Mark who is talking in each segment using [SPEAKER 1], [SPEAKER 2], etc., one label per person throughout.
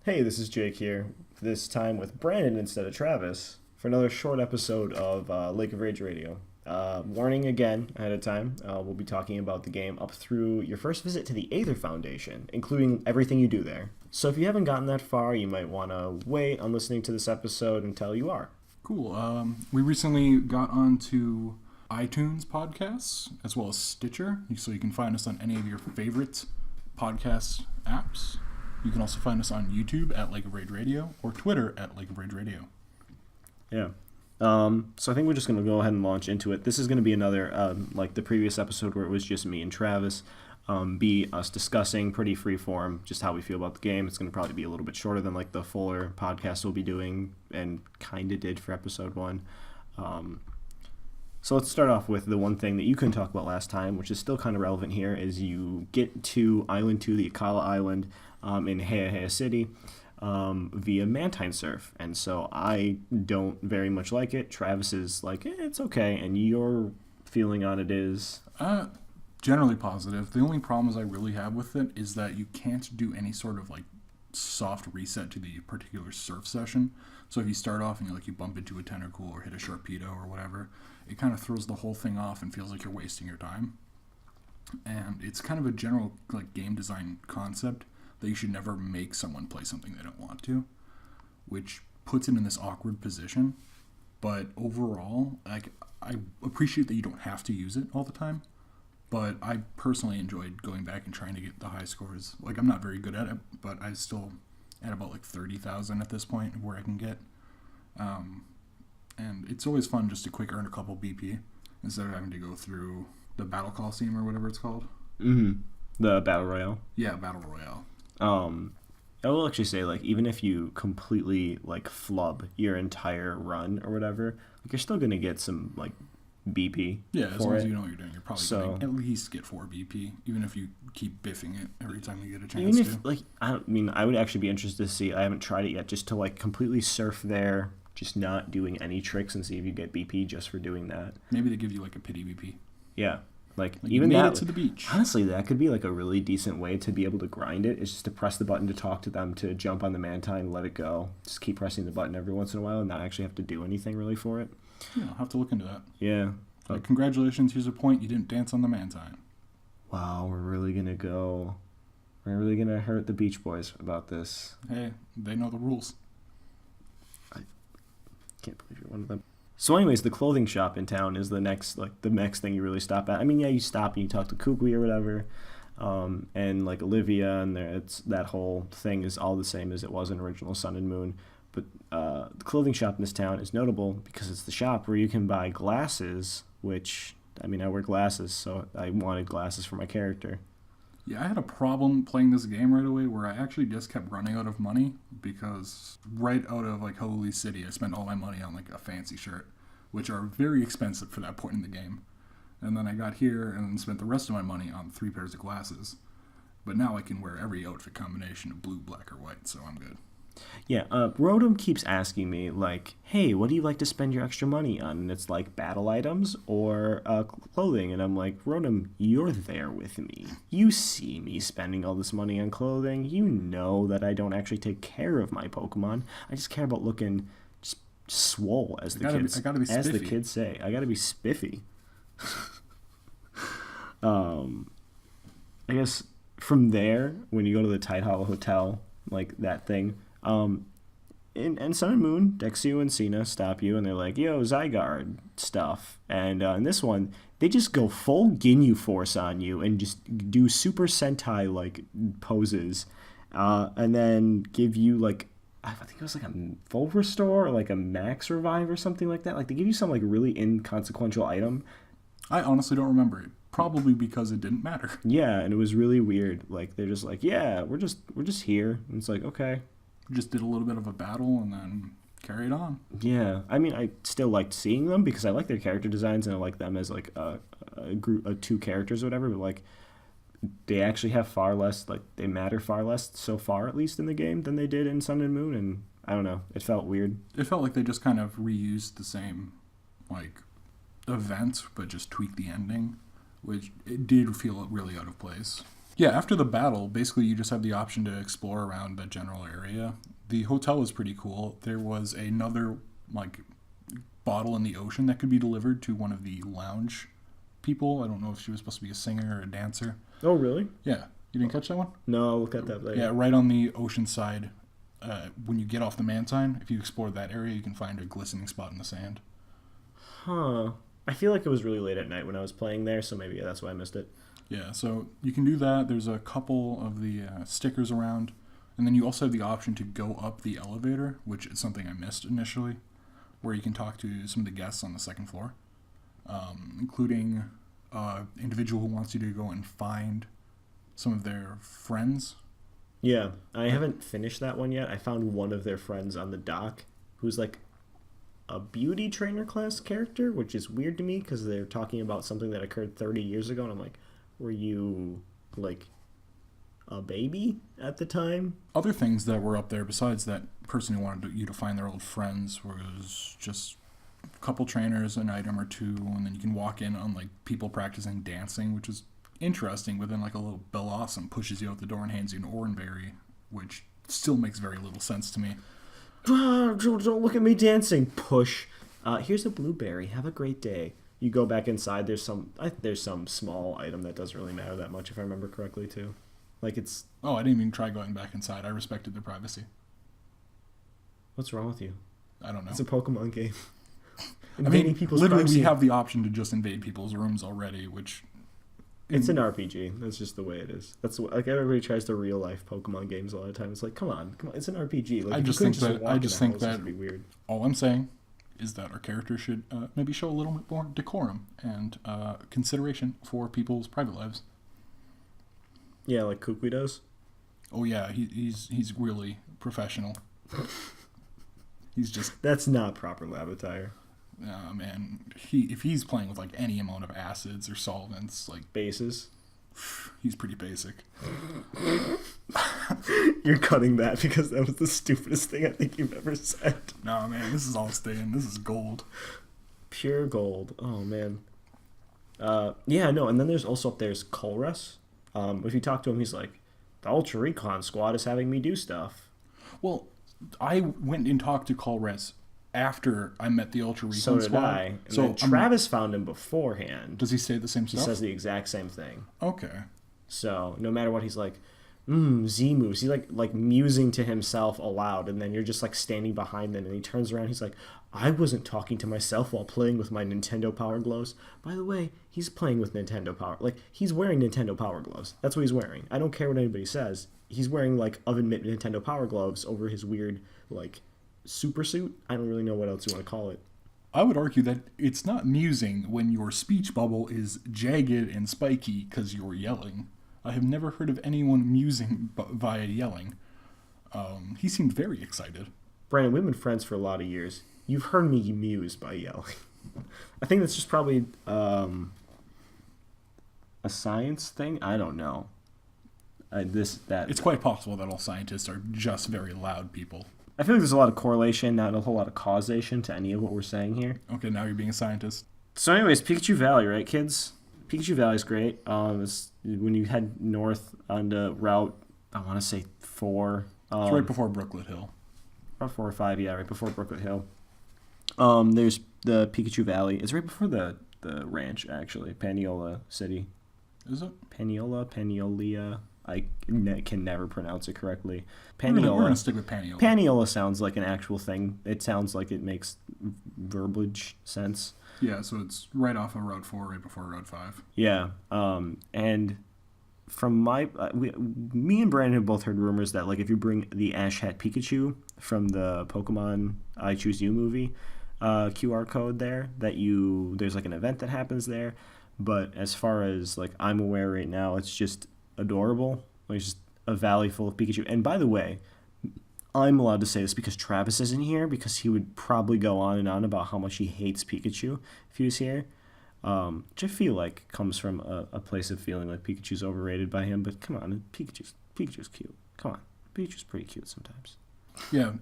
[SPEAKER 1] Hey, this is Jake here, this time with Brandon instead of Travis, for another short episode of Lake of Rage Radio. Warning again ahead of time, we'll be talking about the game up through your first visit to the Aether Foundation, including everything you do there. So if you haven't gotten that far, you might want to wait on listening to this episode until you are.
[SPEAKER 2] Cool. We recently got onto iTunes podcasts as well as Stitcher, so you can find us on any of your favorite podcast apps. You can also find us on YouTube at Lake of Rage Radio or Twitter at Lake of Rage Radio.
[SPEAKER 1] Yeah. So I think we're just going to go ahead and launch into it. This is going to be another, like the previous episode where it was just me and Travis, be us discussing pretty freeform just how we feel about the game. It's going to probably be a little bit shorter than like the fuller podcast we'll be doing and kind of did for episode 1. So let's start off with the one thing that you couldn't talk about last time, which is still kind of relevant here, is you get to Island 2, the Akala Island, in Heya City, via Mantine Surf. And so I don't very much like it. Travis is like, it's okay. And your feeling on it is?
[SPEAKER 2] Generally positive. The only problems I really have with it is that you can't do any sort of like soft reset to the particular surf session. So if you start off and you bump into a tentacle or hit a sharpedo or whatever, it kind of throws the whole thing off and feels like you're wasting your time. And it's kind of a general like game design concept that you should never make someone play something they don't want to, which puts it in this awkward position. But overall, like, I appreciate that you don't have to use it all the time, but I personally enjoyed going back and trying to get the high scores. Like, I'm not very good at it, but I still at about like 30,000 at this point where I can get. And it's always fun just to quick earn a couple BP instead of having to go through the Battle Coliseum or whatever it's called.
[SPEAKER 1] Mm-hmm. The Battle Royale.
[SPEAKER 2] Yeah, Battle Royale.
[SPEAKER 1] I will actually say, like, even if you completely, like, flub your entire run or whatever, like, you're still going to get some, like, BP.
[SPEAKER 2] Yeah, as long as you know what you're doing, you're probably going to at least get 4 BP, even if you keep biffing it every time you get a chance
[SPEAKER 1] even if, like, I would actually be interested to see, I haven't tried it yet, just to, like, completely surf there, just not doing any tricks and see if you get BP just for doing that.
[SPEAKER 2] Maybe they give you, like, a pity BP.
[SPEAKER 1] Yeah. Like
[SPEAKER 2] even
[SPEAKER 1] you made
[SPEAKER 2] it to the beach.
[SPEAKER 1] Honestly, that could be like a really decent way to be able to grind it. Is just to press the button to talk to them, to jump on the mantine, let it go. Just keep pressing the button every once in a while and not actually have to do anything really for it.
[SPEAKER 2] Yeah, I'll have to look into that.
[SPEAKER 1] Yeah.
[SPEAKER 2] Like, congratulations, here's a point. You didn't dance on the mantine.
[SPEAKER 1] Wow, we're really going to hurt the Beach Boys about this.
[SPEAKER 2] Hey, they know the rules.
[SPEAKER 1] I can't believe you're one of them. So anyways, the clothing shop in town is the next thing you really stop at. I mean, yeah, you stop and you talk to Kukui or whatever, and like Olivia, and that whole thing is all the same as it was in original Sun and Moon. But the clothing shop in this town is notable because it's the shop where you can buy glasses, which, I mean, I wear glasses, so I wanted glasses for my character.
[SPEAKER 2] Yeah, I had a problem playing this game right away where I actually just kept running out of money because right out of like Holy City, I spent all my money on like a fancy shirt, which are very expensive for that point in the game. And then I got here and spent the rest of my money on 3 pairs of glasses. But now I can wear every outfit combination of blue, black, or white, so I'm good.
[SPEAKER 1] Yeah, Rodham keeps asking me, like, hey, what do you like to spend your extra money on? And it's like battle items or clothing. And I'm like, Rodham, you're there with me. You see me spending all this money on clothing. You know that I don't actually take care of my Pokemon. I just care about looking just swole, as the kids say. I gotta be spiffy. I guess from there, when you go to the Tide Hollow Hotel, like that thing, in Sun and Moon, Dexio and Cena stop you, and they're like, yo, Zygarde stuff. And in this one, they just go full Ginyu Force on you and just do Super Sentai, like, poses. And then give you, like, I think it was like a full restore or like a max revive or something like that. Like, they give you some, like, really inconsequential item.
[SPEAKER 2] I honestly don't remember it. Probably because it didn't matter.
[SPEAKER 1] Yeah, and it was really weird. Like, they're just like, yeah, we're just here. And it's like, okay.
[SPEAKER 2] Just did a little bit of a battle and then carried on.
[SPEAKER 1] Yeah, I mean, I still liked seeing them because I like their character designs and I like them as like a group of 2 characters or whatever. But like, they actually have far less, like, they matter far less so far, at least in the game, than they did in Sun and Moon. And I don't know, it felt weird.
[SPEAKER 2] It felt like they just kind of reused the same like event, but just tweaked the ending, which it did feel really out of place. Yeah, after the battle, basically you just have the option to explore around the general area. The hotel was pretty cool. There was another like bottle in the ocean that could be delivered to one of the lounge people. I don't know if she was supposed to be a singer or a dancer.
[SPEAKER 1] Oh, really?
[SPEAKER 2] Yeah, you didn't catch that one?
[SPEAKER 1] No, I'll look at that later.
[SPEAKER 2] Yeah, right on the ocean side. When you get off the man sign, if you explore that area, you can find a glistening spot in the sand.
[SPEAKER 1] Huh. I feel like it was really late at night when I was playing there, so maybe that's why I missed it.
[SPEAKER 2] Yeah, so you can do that. There's a couple of the stickers around. And then you also have the option to go up the elevator, which is something I missed initially, where you can talk to some of the guests on the second floor, including an individual who wants you to go and find some of their friends.
[SPEAKER 1] Yeah, I haven't finished that one yet. I found one of their friends on the dock who's like a beauty trainer class character, which is weird to me because they're talking about something that occurred 30 years ago, and I'm like, were you like a baby at the time?
[SPEAKER 2] Other things that were up there besides that person who wanted you to find their old friends was just a couple trainers, an item or two, and then you can walk in on like people practicing dancing, which is interesting, but then like a little Bill Awesome pushes you out the door and hands you an oranberry, which still makes very little sense to me.
[SPEAKER 1] Don't look at me dancing. Push. Here's a blueberry. Have a great day. You go back inside. There's some small item that doesn't really matter that much if I remember correctly too. Like it's.
[SPEAKER 2] Oh, I didn't even try going back inside. I respected their privacy.
[SPEAKER 1] What's wrong with you?
[SPEAKER 2] I don't know.
[SPEAKER 1] It's a Pokemon game.
[SPEAKER 2] Invading people's literally privacy. We have the option to just invade people's rooms already, which.
[SPEAKER 1] It's an RPG. That's just the way it is. That's what, like everybody tries to real life Pokemon games a lot of times. It's like, come on, it's an RPG. Like,
[SPEAKER 2] I just think that
[SPEAKER 1] would be weird.
[SPEAKER 2] All I'm saying is that our character should maybe show a little bit more decorum and consideration for people's private lives.
[SPEAKER 1] Yeah, like Kukui does.
[SPEAKER 2] Oh yeah, he's really professional. He's just
[SPEAKER 1] that's not proper lab attire.
[SPEAKER 2] Man, if he's playing with like any amount of acids or solvents, like
[SPEAKER 1] bases,
[SPEAKER 2] he's pretty basic.
[SPEAKER 1] You're cutting that because that was the stupidest thing I think you've ever said.
[SPEAKER 2] No, man, this is all staying. This is gold,
[SPEAKER 1] pure gold. Oh man. Yeah, no, and then there's also up there's Colress. If you talk to him, he's like, the Ultra Recon Squad is having me do stuff.
[SPEAKER 2] Well, I went and talked to Colress after I met the Ultra Recon
[SPEAKER 1] Squad.
[SPEAKER 2] So did
[SPEAKER 1] I. And so Travis found him beforehand.
[SPEAKER 2] Does he say the same stuff?
[SPEAKER 1] He says the exact same thing.
[SPEAKER 2] Okay.
[SPEAKER 1] So no matter what, he's like, Z moves. He like musing to himself aloud, and then you're just like standing behind them, and he turns around. He's like, I wasn't talking to myself while playing with my Nintendo Power Gloves. By the way, he's playing with Nintendo Power. Like he's wearing Nintendo Power Gloves. That's what he's wearing. I don't care what anybody says. He's wearing like oven mitt Nintendo Power Gloves over his weird like super suit. I don't really know what else you want to call it.
[SPEAKER 2] I would argue that it's not musing when your speech bubble is jagged and spiky because you're yelling. I have never heard of anyone musing via yelling. He seemed very excited.
[SPEAKER 1] Brandon, we've been friends for a lot of years. You've heard me muse by yelling. I think that's just probably a science thing. I don't know.
[SPEAKER 2] It's quite possible that all scientists are just very loud people.
[SPEAKER 1] I feel like there's a lot of correlation, not a whole lot of causation to any of what we're saying here.
[SPEAKER 2] Okay, now you're being a scientist.
[SPEAKER 1] So anyways, Pikachu Valley, right, kids? Pikachu Valley's great. It's when you head north on the route, I want to say 4.
[SPEAKER 2] It's right before Brooklet Hill.
[SPEAKER 1] About 4 or 5, yeah, right before Brooklet Hill. There's the Pikachu Valley. It's right before the ranch, actually. Paniola City.
[SPEAKER 2] Is it?
[SPEAKER 1] Paniolia. I can never pronounce it correctly.
[SPEAKER 2] We're going to stick with Paniola.
[SPEAKER 1] Paniola sounds like an actual thing. It sounds like it makes verbiage sense.
[SPEAKER 2] Yeah, so it's right off of Route 4, right before Route 5.
[SPEAKER 1] Yeah, and from me and Brandon have both heard rumors that like if you bring the Ash Hat Pikachu from the Pokemon I Choose You movie QR code there, there's like an event that happens there. But as far as like I'm aware right now, it's just adorable. Like it's just a valley full of Pikachu. And by the way, I'm allowed to say this because Travis isn't here, because he would probably go on and on about how much he hates Pikachu if he was here. Which I feel like comes from a place of feeling like Pikachu's overrated by him. But come on, Pikachu's cute. Come on, Pikachu's pretty cute sometimes.
[SPEAKER 2] Yeah,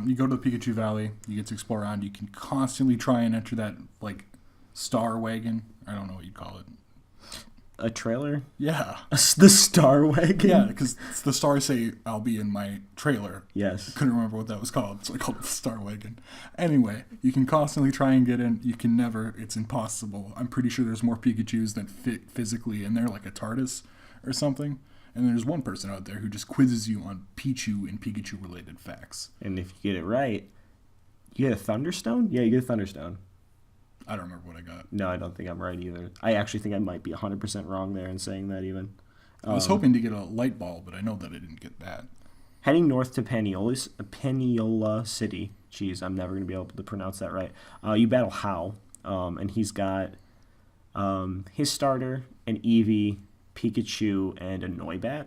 [SPEAKER 2] you go to the Pikachu Valley, you get to explore around. You can constantly try and enter that like star wagon. I don't know what you'd call it.
[SPEAKER 1] A trailer?
[SPEAKER 2] Yeah.
[SPEAKER 1] The Star Wagon?
[SPEAKER 2] Yeah, because the stars say, I'll be in my trailer.
[SPEAKER 1] Yes.
[SPEAKER 2] I couldn't remember what that was called, so I called it the Star Wagon. Anyway, you can constantly try and get in. You can never. It's impossible. I'm pretty sure there's more Pikachus than fit physically in there, like a TARDIS or something. And there's one person out there who just quizzes you on Pichu and Pikachu-related facts.
[SPEAKER 1] And if you get it right, you get a Thunderstone? Yeah, you get a Thunderstone.
[SPEAKER 2] I don't remember what I got.
[SPEAKER 1] No, I don't think I'm right either. I actually think I might be 100% wrong there in saying that even.
[SPEAKER 2] I was hoping to get a light ball, but I know that I didn't get that.
[SPEAKER 1] Heading north to Peniola City. Jeez, I'm never going to be able to pronounce that right. You battle Hao, and he's got his starter, an Eevee, Pikachu, and a Noibat,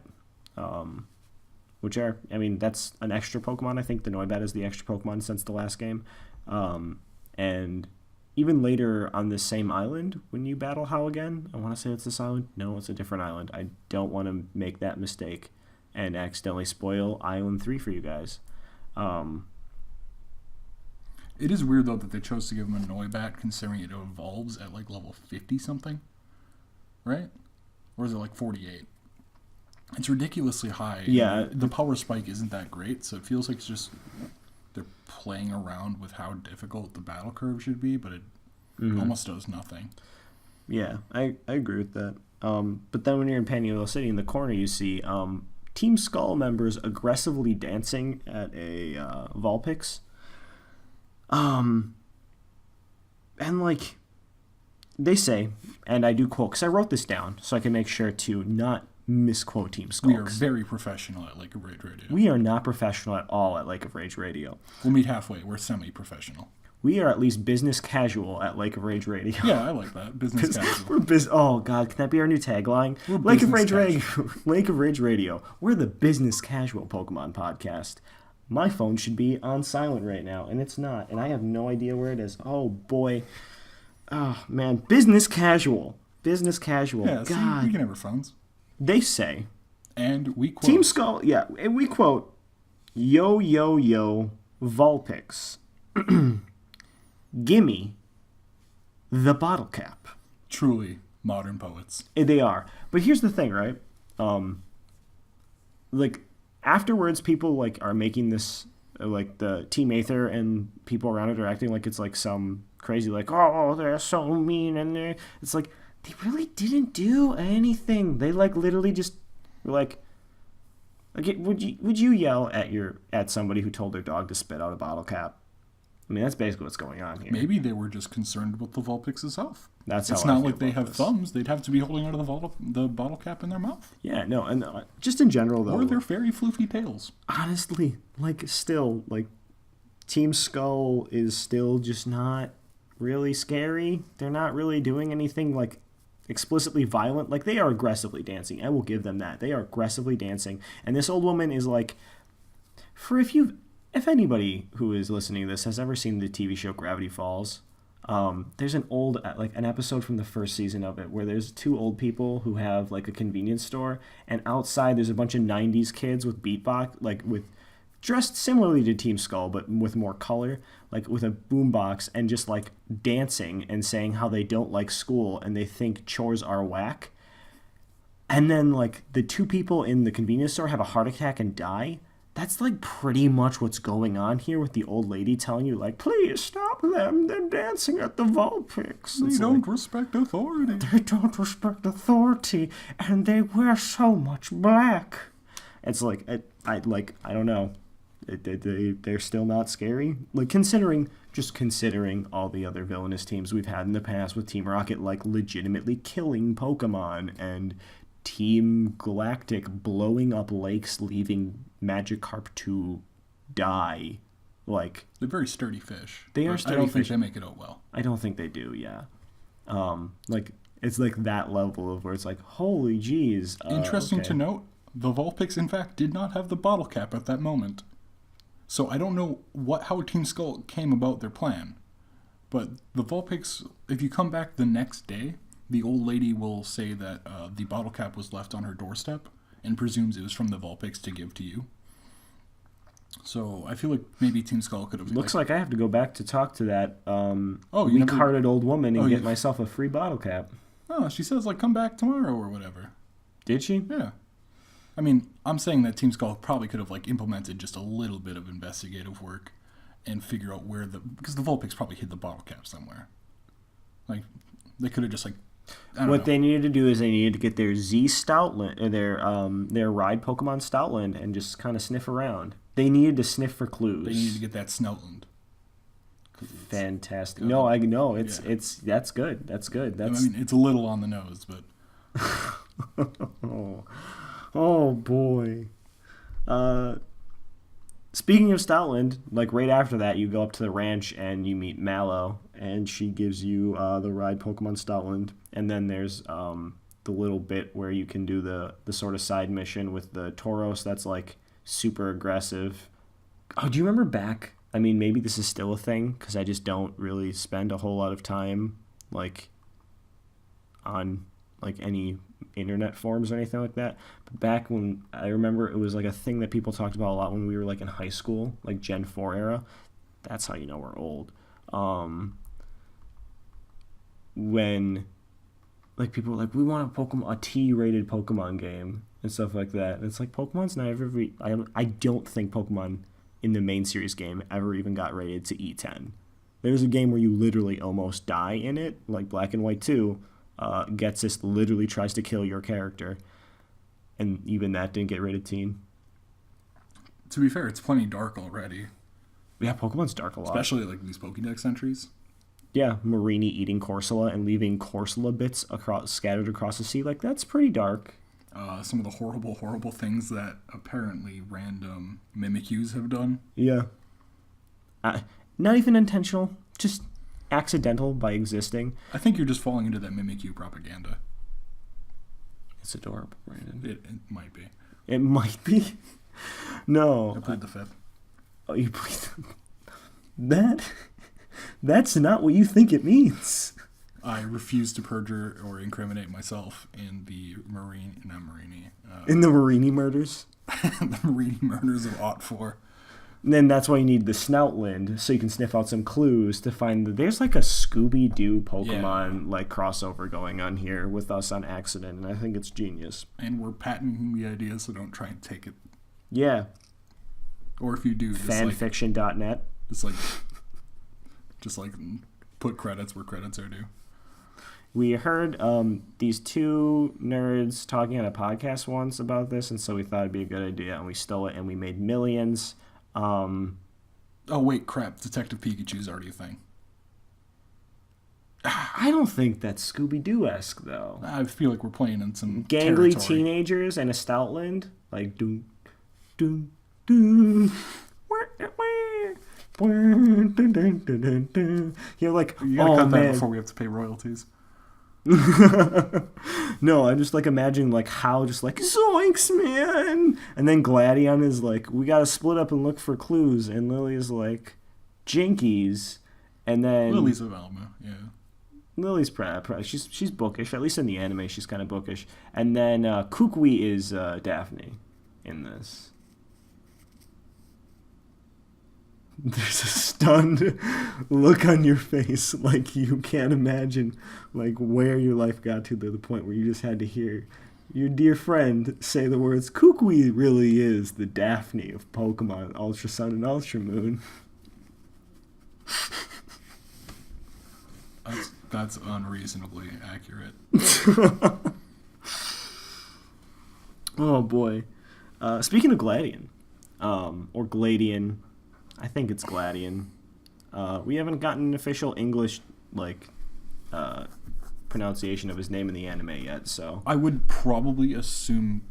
[SPEAKER 1] which are, I mean, that's an extra Pokemon. I think the Noibat is the extra Pokemon since the last game. And even later on this same island, when you battle Hao again, I want to say it's this island. No, it's a different island. I don't want to make that mistake and accidentally spoil Island 3 for you guys.
[SPEAKER 2] It is weird, though, that they chose to give him a Noibat, considering it evolves at, like, level 50-something. Right? Or is it, like, 48? It's ridiculously high.
[SPEAKER 1] Yeah.
[SPEAKER 2] The power spike isn't that great, so it feels like it's just... they're playing around with how difficult the battle curve should be, but it almost does nothing.
[SPEAKER 1] Yeah, I agree with that. But then when you're in Paniola City, in the corner you see Team Skull members aggressively dancing at a Vulpix. And like, they say, and I do quote, because I wrote this down so I can make sure to not misquote Team Skull.
[SPEAKER 2] We are very professional at Lake of Rage Radio.
[SPEAKER 1] We are not professional at all at Lake of Rage Radio.
[SPEAKER 2] We'll meet halfway. We're semi-professional.
[SPEAKER 1] We are at least business casual at Lake of Rage Radio.
[SPEAKER 2] Yeah, I like that. Business casual.
[SPEAKER 1] We're oh God, can that be our new tagline?
[SPEAKER 2] We're
[SPEAKER 1] Lake of Rage Radio. Lake of Rage Radio. We're the business casual Pokemon podcast. My phone should be on silent right now, and it's not, and I have no idea where it is. Oh boy. Oh man, business casual. Business casual.
[SPEAKER 2] Yeah,
[SPEAKER 1] God.
[SPEAKER 2] see, we can have our phones.
[SPEAKER 1] They say,
[SPEAKER 2] and we quote
[SPEAKER 1] Team Skull, yeah, and we quote, yo, yo, yo, Vulpix. Gimme the bottle cap.
[SPEAKER 2] Truly modern poets.
[SPEAKER 1] They are. But here's the thing, right? Like, afterwards, people, like, are making this, like, the Team Aether and people around it are acting like it's, like, some crazy, like, oh, they're so mean, and they're... It's like... They really didn't do anything. They like literally just were like, would you yell at somebody who told their dog to spit out a bottle cap? I mean, that's basically what's going on here.
[SPEAKER 2] Maybe they were just concerned with the Vulpix's health.
[SPEAKER 1] That's how
[SPEAKER 2] it's
[SPEAKER 1] I
[SPEAKER 2] not
[SPEAKER 1] feel
[SPEAKER 2] like they
[SPEAKER 1] about
[SPEAKER 2] have
[SPEAKER 1] this.
[SPEAKER 2] thumbs. They'd have to be holding out of the bottle cap in their mouth.
[SPEAKER 1] Yeah, no, and just in general though.
[SPEAKER 2] Or their very floofy tails.
[SPEAKER 1] Honestly, like still, like Team Skull is still just not really scary. They're not really doing anything like explicitly violent. Like, they are aggressively dancing. I will give them that. They are aggressively dancing. And this old woman is like, if anybody who is listening to this has ever seen the TV show Gravity Falls, there's an episode from the first season of it where there's two old people who have like a convenience store, and outside there's a bunch of 90s kids with beatbox, like with dressed similarly to Team Skull, but with more color, like with a boombox, and just like dancing and saying how they don't like school and they think chores are whack. And then like the two people in the convenience store have a heart attack and die. That's like pretty much what's going on here with the old lady telling you like, please stop them. They're dancing at the Vulpix.
[SPEAKER 2] They don't respect authority.
[SPEAKER 1] They don't respect authority, and they wear so much black. It's like I don't know. They're still not scary. Like considering all the other villainous teams we've had in the past with Team Rocket, like legitimately killing Pokemon, and Team Galactic blowing up lakes, leaving Magikarp to die. Like,
[SPEAKER 2] they're very sturdy fish.
[SPEAKER 1] They are sturdy
[SPEAKER 2] I don't
[SPEAKER 1] fish.
[SPEAKER 2] think they make it out well.
[SPEAKER 1] I don't think they do. Yeah. Like it's like that level of where it's like, holy jeez.
[SPEAKER 2] Interesting to note, the Vulpix in fact did not have the bottle cap at that moment. So I don't know how Team Skull came about their plan. But the Vulpix, if you come back the next day, the old lady will say that the bottle cap was left on her doorstep and presumes it was from the Vulpix to give to you. So I feel like maybe Team Skull could have...
[SPEAKER 1] Looks like I have to go back to talk to that
[SPEAKER 2] weak-hearted
[SPEAKER 1] old woman and get myself a free bottle cap.
[SPEAKER 2] Oh, No, she says, like, come back tomorrow or whatever.
[SPEAKER 1] Did she?
[SPEAKER 2] Yeah. I mean, I'm saying that Team Skull probably could have, like, implemented just a little bit of investigative work and figure out where because the Vulpix probably hid the bottle cap somewhere. Like, they could have just, like, I don't know.
[SPEAKER 1] They needed to do is they needed to get their Z Stoutland, or their ride Pokemon Stoutland, and just kind of sniff around. They needed to sniff for clues.
[SPEAKER 2] They needed to get that Snoutland.
[SPEAKER 1] Fantastic. No, I know it's that's good. That's good. That's.
[SPEAKER 2] I mean, it's a little on the nose, but.
[SPEAKER 1] Oh boy. Speaking of Stoutland, like right after that, you go up to the ranch and you meet Mallow, and she gives you the ride Pokemon Stoutland, and then there's the little bit where you can do the sort of side mission with the Tauros that's like super aggressive. Oh, do you remember back? I mean, maybe this is still a thing because I just don't really spend a whole lot of time like on like any internet forums or anything like that. But back when I remember it was like a thing that people talked about a lot when we were like in high school, like Gen 4 era. That's how you know we're old. When like people were like, we want a T-rated Pokemon game and stuff like that. And it's like Pokemon's not ever. I don't think Pokemon in the main series game ever even got rated to E10. There's a game where you literally almost die in it, like Black and White 2. Getsis literally tries to kill your character, and even that didn't get rated teen.
[SPEAKER 2] To be fair, it's plenty dark already.
[SPEAKER 1] Yeah, Pokemon's dark a lot.
[SPEAKER 2] Especially like these Pokédex entries.
[SPEAKER 1] Yeah, Marini eating Corsola and leaving Corsola bits scattered across the sea. Like, that's pretty dark.
[SPEAKER 2] Some of the horrible, horrible things that apparently random Mimikyus have done.
[SPEAKER 1] Yeah. Not even intentional, just accidental by existing.
[SPEAKER 2] I think you're just falling into that Mimikyu propaganda.
[SPEAKER 1] It's adorable, Brandon.
[SPEAKER 2] It might be.
[SPEAKER 1] It might be. No.
[SPEAKER 2] I played the 5th.
[SPEAKER 1] Oh, you played That's not what you think it means.
[SPEAKER 2] I refuse to perjure or incriminate myself in the
[SPEAKER 1] in the Marini murders?
[SPEAKER 2] The Marini murders of Ot 4.
[SPEAKER 1] And then that's why you need the Snoutland, so you can sniff out some clues to find there's like a Scooby-Doo Pokemon like crossover going on here with us on accident, and I think it's genius.
[SPEAKER 2] And we're patenting the idea, so don't try and take it.
[SPEAKER 1] Yeah.
[SPEAKER 2] Or if you do,
[SPEAKER 1] fanfiction.net.
[SPEAKER 2] Just like put credits where credits are due.
[SPEAKER 1] We heard these two nerds talking on a podcast once about this, and so we thought it'd be a good idea, and we stole it, and we made millions.
[SPEAKER 2] Oh wait, crap! Detective Pikachu's already a thing.
[SPEAKER 1] I don't think that's Scooby-Doo-esque though.
[SPEAKER 2] I feel like we're playing in some
[SPEAKER 1] gangly
[SPEAKER 2] territory.
[SPEAKER 1] Teenagers and a Stoutland, like doom, doom, doom. You're like,
[SPEAKER 2] you gotta cut
[SPEAKER 1] man.
[SPEAKER 2] that before we have to pay royalties.
[SPEAKER 1] No, I'm just like imagining like how just like zoinks, man, and then Gladion is like, we gotta split up and look for clues, and Lily's like, Jinkies, and then
[SPEAKER 2] Lily's of Alma, yeah.
[SPEAKER 1] Lily's she's bookish, at least in the anime she's kind of bookish, and then Kukui is Daphne in this. There's a stunned look on your face, like you can't imagine like where your life got to the point where you just had to hear your dear friend say the words, Kukui really is the Daphne of Pokemon Ultra Sun and Ultra Moon.
[SPEAKER 2] That's unreasonably accurate.
[SPEAKER 1] Oh boy. Speaking of Gladion, or Gladion, I think it's Gladion. We haven't gotten an official English pronunciation of his name in the anime yet, so
[SPEAKER 2] I would probably assume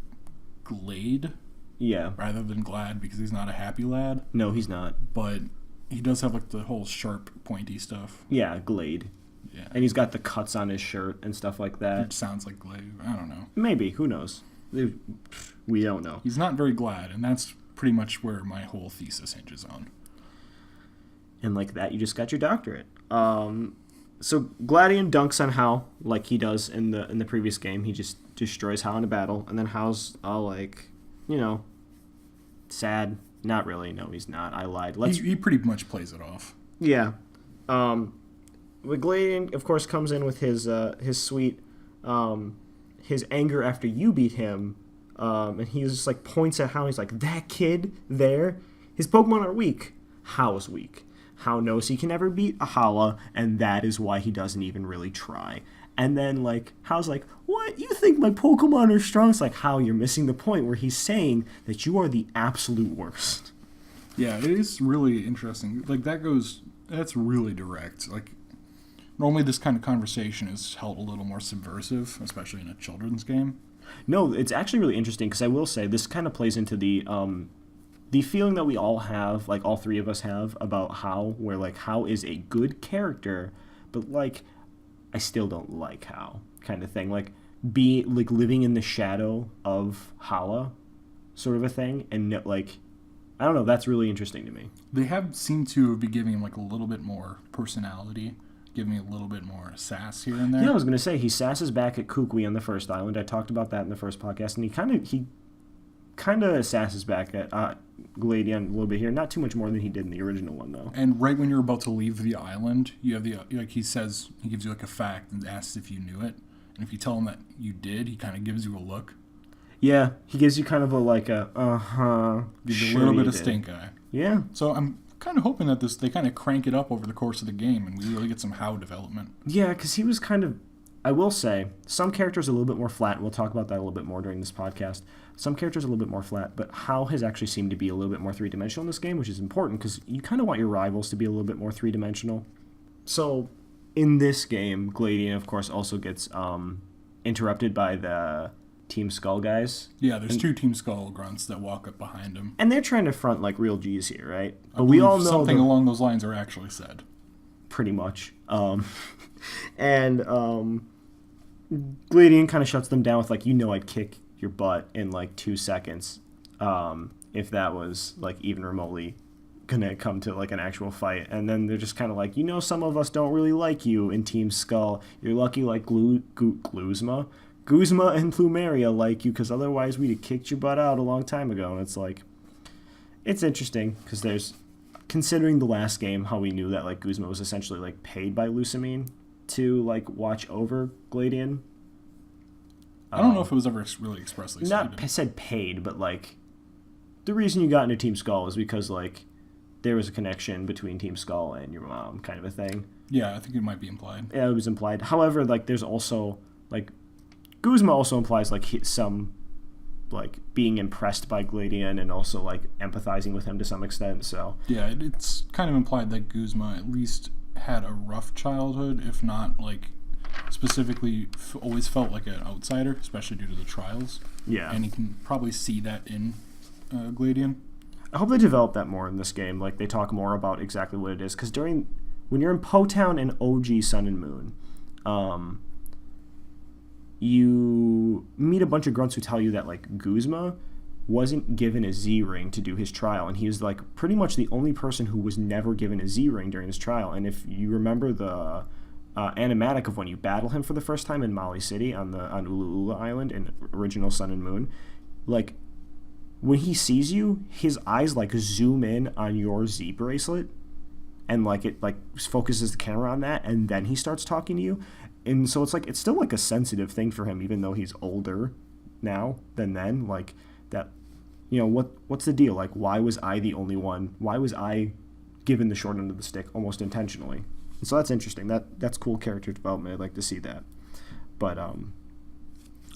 [SPEAKER 2] Glade.
[SPEAKER 1] Yeah.
[SPEAKER 2] Rather than Glad, because he's not a happy lad.
[SPEAKER 1] No, he's not.
[SPEAKER 2] But he does have like the whole sharp, pointy stuff.
[SPEAKER 1] Yeah, Glade.
[SPEAKER 2] Yeah.
[SPEAKER 1] And he's got the cuts on his shirt and stuff like that.
[SPEAKER 2] It sounds like Glade. I don't know.
[SPEAKER 1] Maybe. Who knows? We don't know.
[SPEAKER 2] He's not very glad, and that's pretty much where my whole thesis hinges on.
[SPEAKER 1] And like that, you just got your doctorate. So Gladion dunks on Hal like he does in the previous game. He just destroys Hal in a battle, and then Hal's all like, sad. Not really. No, he's not. I lied.
[SPEAKER 2] He pretty much plays it off.
[SPEAKER 1] Yeah. Gladion, of course, comes in with his sweet his anger after you beat him, and he just like points at how he's like, that kid there, his Pokemon are weak. How is weak? How knows he can never beat Akala, and that is why he doesn't even really try. And then, like, How's like, what? You think my Pokemon are strong? It's like, How, you're missing the point where he's saying that you are the absolute worst.
[SPEAKER 2] Yeah, it is really interesting. Like, that's really direct. Like, normally this kind of conversation is held a little more subversive, especially in a children's game.
[SPEAKER 1] No, it's actually really interesting, because I will say, this kind of plays into the feeling that we all have, like all three of us have, about How, where like How is a good character, but like I still don't like How, kind of thing. Like living in the shadow of Hala, sort of a thing, and like I don't know, that's really interesting to me.
[SPEAKER 2] They have seemed to be giving him like a little bit more personality, giving me a little bit more sass here and there.
[SPEAKER 1] Yeah, I was gonna say he sasses back at Kukui on the first island. I talked about that in the first podcast, and he kind of sasses back at Gladion a little bit here. Not too much more than he did in the original one, though.
[SPEAKER 2] And right when you're about to leave the island, you have he gives you like a fact and asks if you knew it. And if you tell him that you did, he kind of gives you a look.
[SPEAKER 1] Yeah, he gives you kind of a
[SPEAKER 2] Gives you a little bit of stink eye.
[SPEAKER 1] Yeah.
[SPEAKER 2] So I'm kind of hoping that they kind of crank it up over the course of the game and we really get some How development.
[SPEAKER 1] Yeah, because he was kind of, I will say, some characters are a little bit more flat, and we'll talk about that a little bit more during this podcast. Some characters are a little bit more flat, but How has actually seemed to be a little bit more three-dimensional in this game, which is important, because you kind of want your rivals to be a little bit more three-dimensional. So, in this game, Gladion, of course, also gets interrupted by the Team Skull guys.
[SPEAKER 2] Yeah, there's two Team Skull grunts that walk up behind him.
[SPEAKER 1] And they're trying to front, like, real G's here, right? But we all know
[SPEAKER 2] something along those lines are actually said.
[SPEAKER 1] Pretty much. Gladion kind of shuts them down with, like, I'd kick your butt in, like, 2 seconds if that was, like, even remotely gonna come to, like, an actual fight. And then they're just kind of like, some of us don't really like you in Team Skull. You're lucky, like, Guzma and Plumeria like you, because otherwise we'd have kicked your butt out a long time ago. And it's, like, it's interesting, because there's, considering the last game, how we knew that, like, Guzma was essentially, like, paid by Lusamine to, like, watch over Gladion.
[SPEAKER 2] I don't know if it was ever really expressly stated.
[SPEAKER 1] Not said paid, but, like, the reason you got into Team Skull is because, like, there was a connection between Team Skull and your mom, kind of a thing.
[SPEAKER 2] Yeah, I think it might be implied.
[SPEAKER 1] Yeah, it was implied. However, like, there's also, like, Guzma also implies, like, some, like, being impressed by Gladion and also, like, empathizing with him to some extent, so.
[SPEAKER 2] Yeah, it's kind of implied that Guzma at least had a rough childhood, if not, like, specifically always felt like an outsider, especially due to the trials.
[SPEAKER 1] Yeah.
[SPEAKER 2] And you can probably see that in Gladion.
[SPEAKER 1] I hope they develop that more in this game. Like, they talk more about exactly what it is. Because when you're in Po Town and OG Sun and Moon, you meet a bunch of grunts who tell you that, like, Guzma wasn't given a Z-ring to do his trial. And he was, like, pretty much the only person who was never given a Z-ring during his trial. And if you remember the animatic of when you battle him for the first time in Mali City on Ula Ula Island in original Sun and Moon, like, when he sees you, his eyes, like, zoom in on your Z bracelet, and, like, it, like, focuses the camera on that, and then he starts talking to you. And so it's, like, it's still, like, a sensitive thing for him, even though he's older now than then. Like, that, what's the deal? Like, why was I the only one? Why was I given the short end of the stick almost intentionally? And so that's interesting. That's cool character development. I'd like to see that. But,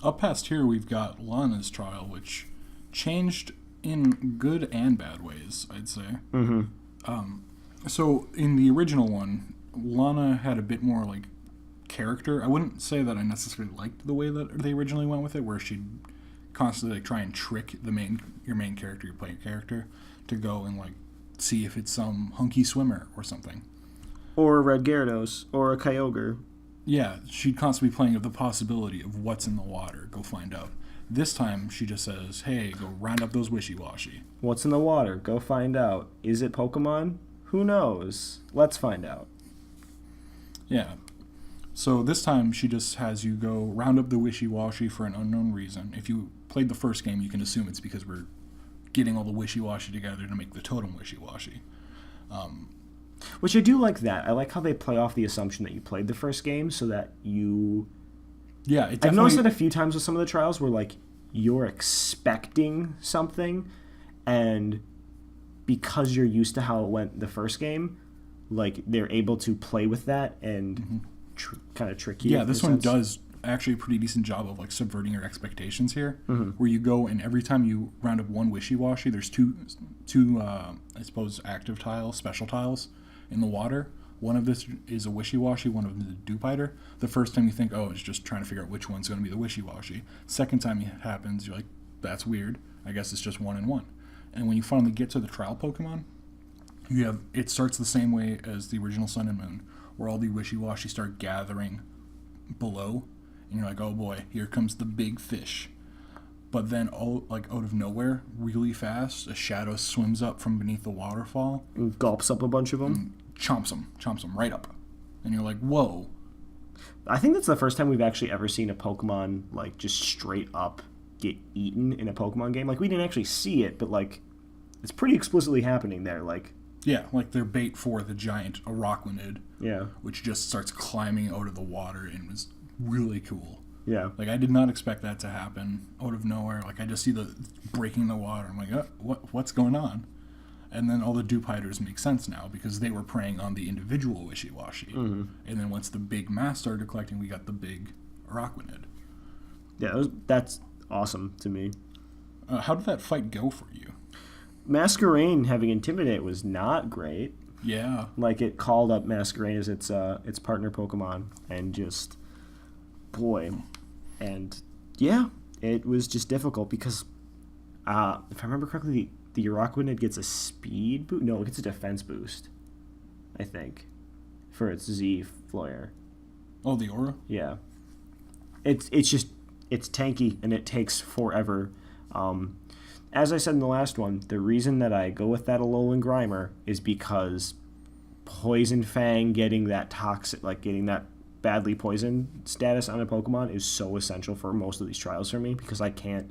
[SPEAKER 2] up past here, we've got Lana's trial, which changed in good and bad ways, I'd say.
[SPEAKER 1] Mm-hmm.
[SPEAKER 2] So in the original one, Lana had a bit more, like, character. I wouldn't say that I necessarily liked the way that they originally went with it, where she'd constantly, like, try and trick your main character, your player character, to go and, like, see if it's some hunky swimmer or something.
[SPEAKER 1] Or a Red Gyarados, or a Kyogre.
[SPEAKER 2] Yeah, she'd constantly be playing with the possibility of what's in the water. Go find out. This time, she just says, hey, go round up those wishy-washy.
[SPEAKER 1] What's in the water? Go find out. Is it Pokemon? Who knows? Let's find out.
[SPEAKER 2] Yeah. So this time, she just has you go round up the wishy-washy for an unknown reason. If you played the first game, you can assume it's because we're getting all the wishy-washy together to make the totem wishy-washy.
[SPEAKER 1] Which I do like that. I like how they play off the assumption that you played the first game so that you
[SPEAKER 2] Yeah, it definitely...
[SPEAKER 1] I've noticed that a few times with some of the trials where, like, you're expecting something, and because you're used to how it went the first game, like, they're able to play with that and kind of trick you.
[SPEAKER 2] Yeah, this one does actually a pretty decent job of, like, subverting your expectations here, where you go and every time you round up one wishy-washy, there's two I suppose, active tiles, special tiles in the water. One of this is a wishy-washy, one of them is a dupe-iter. The first time you think, oh, it's just trying to figure out which one's going to be the wishy-washy. Second time it happens, you're like, that's weird. I guess it's just 1 and 1. And when you finally get to the trial Pokemon, it starts the same way as the original Sun and Moon, where all the wishy-washy start gathering below, and you're like, oh boy, here comes the big fish. But then, out of nowhere, really fast, a shadow swims up from beneath the waterfall.
[SPEAKER 1] And gulps up a bunch of them.
[SPEAKER 2] And chomps them right up. And you're like, whoa.
[SPEAKER 1] I think that's the first time we've actually ever seen a Pokemon, like, just straight up get eaten in a Pokemon game. Like, we didn't actually see it, but, like, it's pretty explicitly happening there. Like,
[SPEAKER 2] yeah, like they're bait for the giant Araquanid.
[SPEAKER 1] Yeah.
[SPEAKER 2] Which just starts climbing out of the water and was really cool.
[SPEAKER 1] Yeah.
[SPEAKER 2] Like, I did not expect that to happen out of nowhere. Like, I just see the breaking the water. I'm like, what's going on? And then all the dupe-iters make sense now because they were preying on the individual wishy-washy. And then once the big mass started collecting, we got the big Araquanid.
[SPEAKER 1] Yeah, that's awesome to me.
[SPEAKER 2] How did that fight go for you?
[SPEAKER 1] Masquerain having Intimidate was not great.
[SPEAKER 2] Yeah.
[SPEAKER 1] Like, it called up Masquerain as its partner Pokemon, and just, boy. And, yeah, it was just difficult because, if I remember correctly, the Araquanid gets a speed boost. No, it gets a defense boost, I think, for its Z flare.
[SPEAKER 2] Oh, the Aura?
[SPEAKER 1] Yeah. It's tanky, and it takes forever. As I said in the last one, the reason that I go with that Alolan Grimer is because Poison Fang getting that toxic, like getting that badly poisoned status on a Pokemon is so essential for most of these trials for me because I can't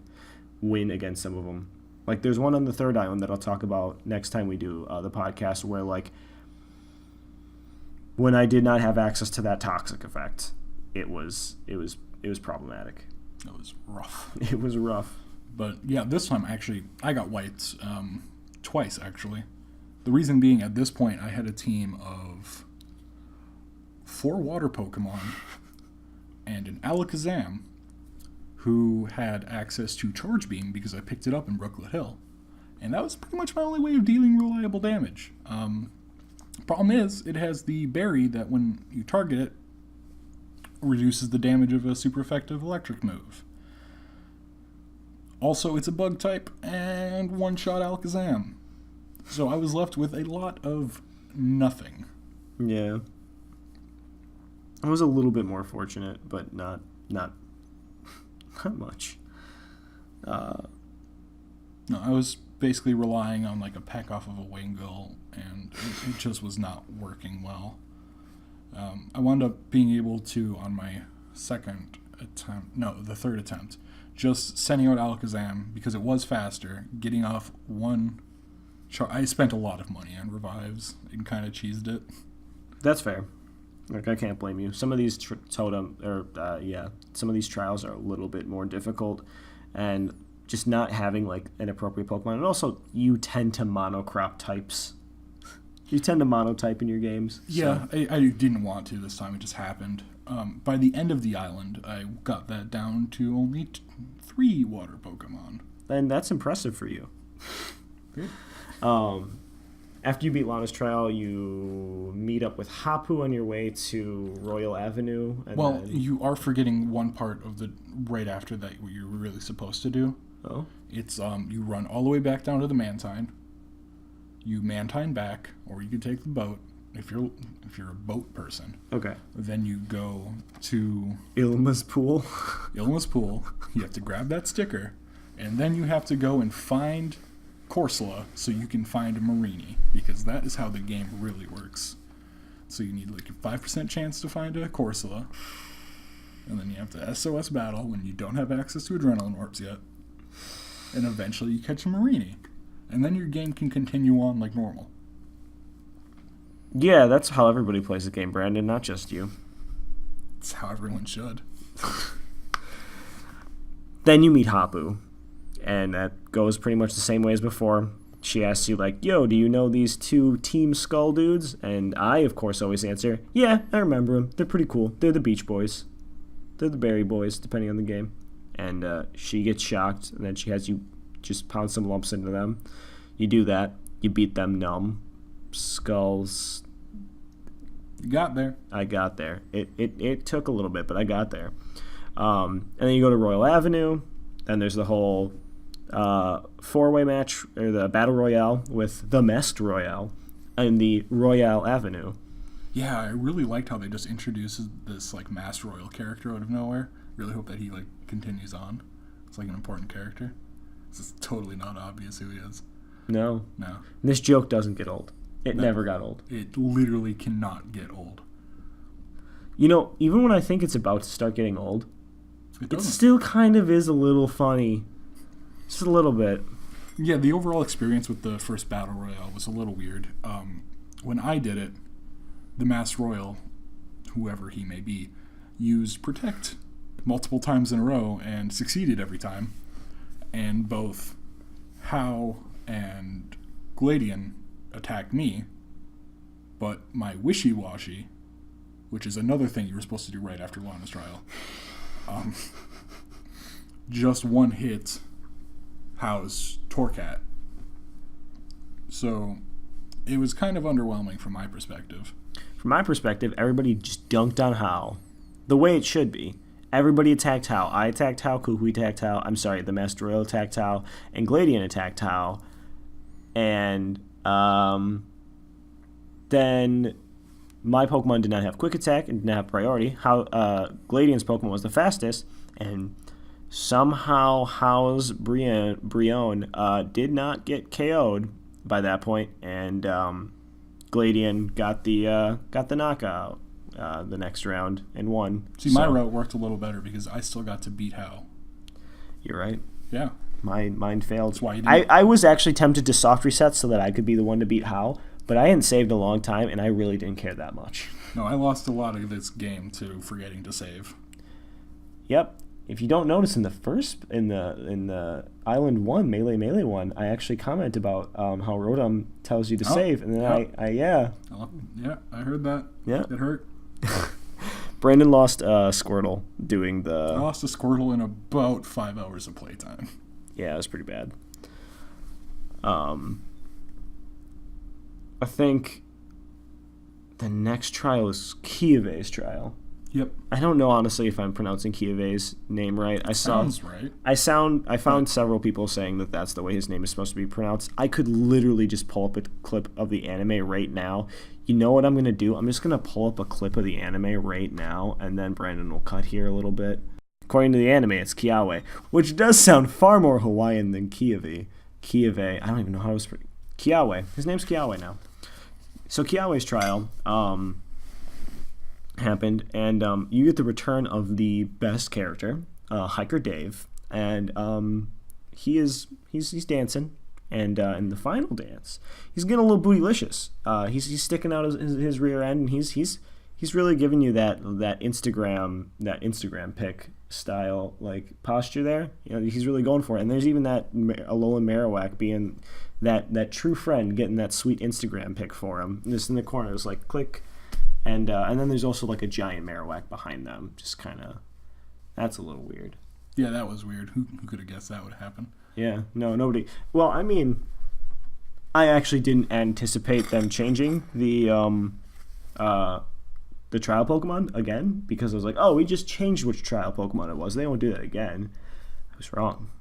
[SPEAKER 1] win against some of them. Like, there's one on the third island that I'll talk about next time we do the podcast where, like, when I did not have access to that toxic effect, it was problematic.
[SPEAKER 2] It was rough.
[SPEAKER 1] It was rough.
[SPEAKER 2] But, yeah, this time, actually, I got whites twice, actually. The reason being, at this point, I had a team of 4 water Pokemon and an Alakazam who had access to Charge Beam because I picked it up in Brooklet Hill. And that was pretty much my only way of dealing reliable damage. Problem is, it has the berry that when you target it, reduces the damage of a super effective electric move. Also, it's a bug type and one-shot Alakazam. So I was left with a lot of nothing.
[SPEAKER 1] Yeah. I was a little bit more fortunate, but not much.
[SPEAKER 2] No, I was basically relying on like a peck off of a Wingull, and it just was not working well. I wound up being able to, on my the third attempt, just sending out Alakazam because it was faster, getting off one. I spent a lot of money on revives and kind of cheesed it.
[SPEAKER 1] That's fair. Like, I can't blame you. Some of these some of these trials are a little bit more difficult, and just not having like an appropriate Pokemon, and also you tend to monocrop types. You tend to monotype in your games.
[SPEAKER 2] Yeah, so. I didn't want to this time. It just happened. By the end of the island, I got that down to only 3 water Pokemon.
[SPEAKER 1] And that's impressive for you.
[SPEAKER 2] Good.
[SPEAKER 1] After you beat Lana's Trial, you meet up with Hapu on your way to Royal Avenue. And
[SPEAKER 2] you are forgetting one part of the right after that what you're really supposed to do.
[SPEAKER 1] Oh?
[SPEAKER 2] It's you run all the way back down to the Mantine. You Mantine back, or you can take the boat if you're a boat person.
[SPEAKER 1] Okay.
[SPEAKER 2] Then you go to
[SPEAKER 1] Ilma's Pool.
[SPEAKER 2] Ilma's Pool. You have to grab that sticker, and then you have to go and find Corsola so you can find a Marini, because that is how the game really works. So you need like a 5% chance to find a Corsola, and then you have to SOS battle when you don't have access to Adrenaline Orbs yet, and eventually you catch a Marini, and then your game can continue on like normal.
[SPEAKER 1] Yeah, that's how everybody plays the game, Brandon, not just you.
[SPEAKER 2] It's how everyone should.
[SPEAKER 1] Then you meet Hapu, and that goes pretty much the same way as before. She asks you, like, yo, do you know these two Team Skull dudes? And I, of course, always answer, yeah, I remember them. They're pretty cool. They're the Beach Boys. They're the Berry Boys, depending on the game. And she gets shocked, and then she has you just pound some lumps into them. You do that. You beat them numb. Skulls.
[SPEAKER 2] You got there.
[SPEAKER 1] I got there. It took a little bit, but I got there. And then you go to Royal Avenue. Then there's the whole four-way match, or the Battle Royale with the Mest Royale and the Royale Avenue.
[SPEAKER 2] Yeah, I really liked how they just introduced this like Master Royal character out of nowhere. Really hope that he like continues on. It's like an important character. It's totally not obvious who he is.
[SPEAKER 1] No.
[SPEAKER 2] No.
[SPEAKER 1] This joke doesn't get old. It never got old.
[SPEAKER 2] It literally cannot get old.
[SPEAKER 1] You know, even when I think it's about to start getting old,
[SPEAKER 2] It
[SPEAKER 1] it still kind of is a little funny. Just a little bit.
[SPEAKER 2] Yeah, the overall experience with the first Battle Royale was a little weird. When I did it, the Mass Royal, whoever he may be, used Protect multiple times in a row and succeeded every time. And both How and Gladian attacked me, but my Wishy-Washy, which is another thing you were supposed to do right after Lana's trial, just one hit How's Torcat. So it was kind of underwhelming from my perspective.
[SPEAKER 1] From my perspective, everybody just dunked on How. The way it should be. Everybody attacked How. I attacked How, Kuhui attacked How, I'm sorry, the Master Royal attacked How, and Gladian attacked How. And then my Pokemon did not have Quick Attack and did not have priority. How Gladian's Pokemon was the fastest, and somehow How's Brion did not get KO'd by that point, and Gladian got the knockout the next round and won.
[SPEAKER 2] See, my route worked a little better because I still got to beat How.
[SPEAKER 1] You're right.
[SPEAKER 2] Yeah.
[SPEAKER 1] Mine failed.
[SPEAKER 2] That's why you didn't.
[SPEAKER 1] I was actually tempted to soft reset so that I could be the one to beat How, but I hadn't saved a long time, and I really didn't care that much.
[SPEAKER 2] No, I lost a lot of this game to forgetting to save.
[SPEAKER 1] Yep. If you don't notice in the Island 1, Melee 1, I actually comment about how Rotom tells you to save, and then
[SPEAKER 2] Yeah, I heard that.
[SPEAKER 1] Yeah.
[SPEAKER 2] It hurt.
[SPEAKER 1] Brandon lost Squirtle doing
[SPEAKER 2] I
[SPEAKER 1] the...
[SPEAKER 2] lost a Squirtle in about 5 hours of playtime.
[SPEAKER 1] Yeah, it was pretty bad. I think the next trial is Kiawe's trial.
[SPEAKER 2] Yep.
[SPEAKER 1] I don't know honestly if I'm pronouncing Kiawe's name right.
[SPEAKER 2] Sounds right.
[SPEAKER 1] I found several people saying that that's the way his name is supposed to be pronounced. I could literally just pull up a clip of the anime right now. You know what I'm going to do? I'm just going to pull up a clip of the anime right now, and then Brandon will cut here a little bit. According to the anime, it's Kiawe, which does sound far more Hawaiian than Kiawe. Kiawe, I don't even know how to speak. Kiawe. His name's Kiawe now. So Kiawe's trial happened, and you get the return of the best character, Hiker Dave, and he's dancing, and in the final dance, he's getting a little bootylicious. He's sticking out his rear end, and he's really giving you that Instagram pic style like posture there. You know, he's really going for it. And there's even that Alolan Marowak being that true friend, getting that sweet Instagram pic for him. Just in the corner, it's like click, and then there's also like a giant Marowak behind them. Just kind of, that's a little weird.
[SPEAKER 2] Yeah, that was weird. Who could have guessed that would happen?
[SPEAKER 1] Yeah, no, nobody. Well, I mean, I actually didn't anticipate them changing the trial Pokemon again, because I was like, oh, we just changed which trial Pokemon it was. They won't do that again. I was wrong.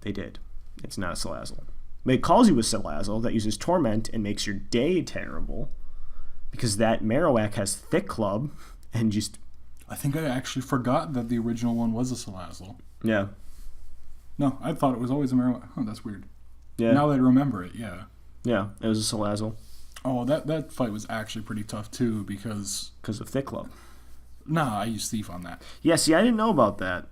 [SPEAKER 1] They did. It's not a Salazzle. But it calls you a Salazzle that uses Torment and makes your day terrible, because that Marowak has Thick Club and just...
[SPEAKER 2] I think I actually forgot that the original one was a Salazzle.
[SPEAKER 1] Yeah.
[SPEAKER 2] No, I thought it was always a Marowak. Oh, that's weird.
[SPEAKER 1] Yeah.
[SPEAKER 2] Now that I remember it, yeah.
[SPEAKER 1] Yeah, it was a Salazzle.
[SPEAKER 2] Oh, that fight was actually pretty tough, too, because
[SPEAKER 1] of Thick Club.
[SPEAKER 2] Nah, I used Thief on that.
[SPEAKER 1] Yeah, see, I didn't know about that.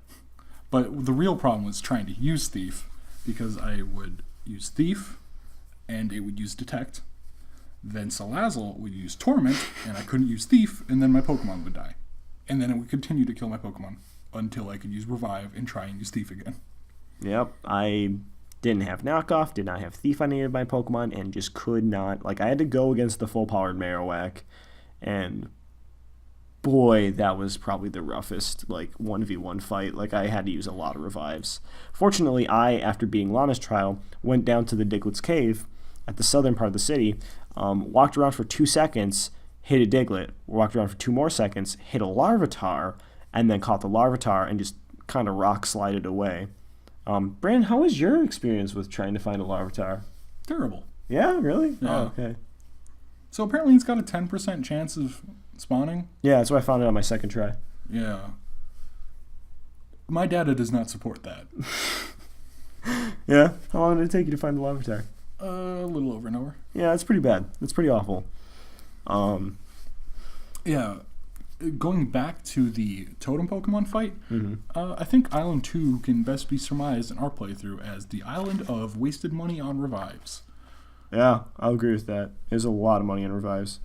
[SPEAKER 2] But the real problem was trying to use Thief, because I would use Thief, and it would use Detect. Then Salazzle would use Torment, and I couldn't use Thief, and then my Pokemon would die. And then it would continue to kill my Pokemon until I could use Revive and try and use Thief again.
[SPEAKER 1] Yep, I didn't have knockoff, did not have thief on any of my Pokemon, and just could not. Like, I had to go against the full-powered Marowak, and boy, that was probably the roughest, like, 1v1 fight. Like, I had to use a lot of revives. Fortunately, after beating Lana's trial, went down to the Diglett's Cave at the southern part of the city, walked around for 2 seconds, hit a Diglett, walked around for 2 more seconds, hit a Larvitar, and then caught the Larvitar and just kind of rock slided away. Brandon, how was your experience with trying to find a Larvitar?
[SPEAKER 2] Terrible.
[SPEAKER 1] Yeah, really?
[SPEAKER 2] Yeah.
[SPEAKER 1] Oh, okay.
[SPEAKER 2] So apparently it's got a 10% chance of spawning.
[SPEAKER 1] Yeah, that's what I found out on my second try.
[SPEAKER 2] Yeah. My data does not support that.
[SPEAKER 1] Yeah? How long did it take you to find the Larvitar?
[SPEAKER 2] A little over an hour.
[SPEAKER 1] Yeah, that's pretty bad. That's pretty awful.
[SPEAKER 2] Yeah. Going back to the Totem Pokemon fight,
[SPEAKER 1] Mm-hmm.
[SPEAKER 2] I think Island 2 can best be surmised in our playthrough as the island of wasted money on revives.
[SPEAKER 1] Yeah, I'll agree with that. There's a lot of money in revives.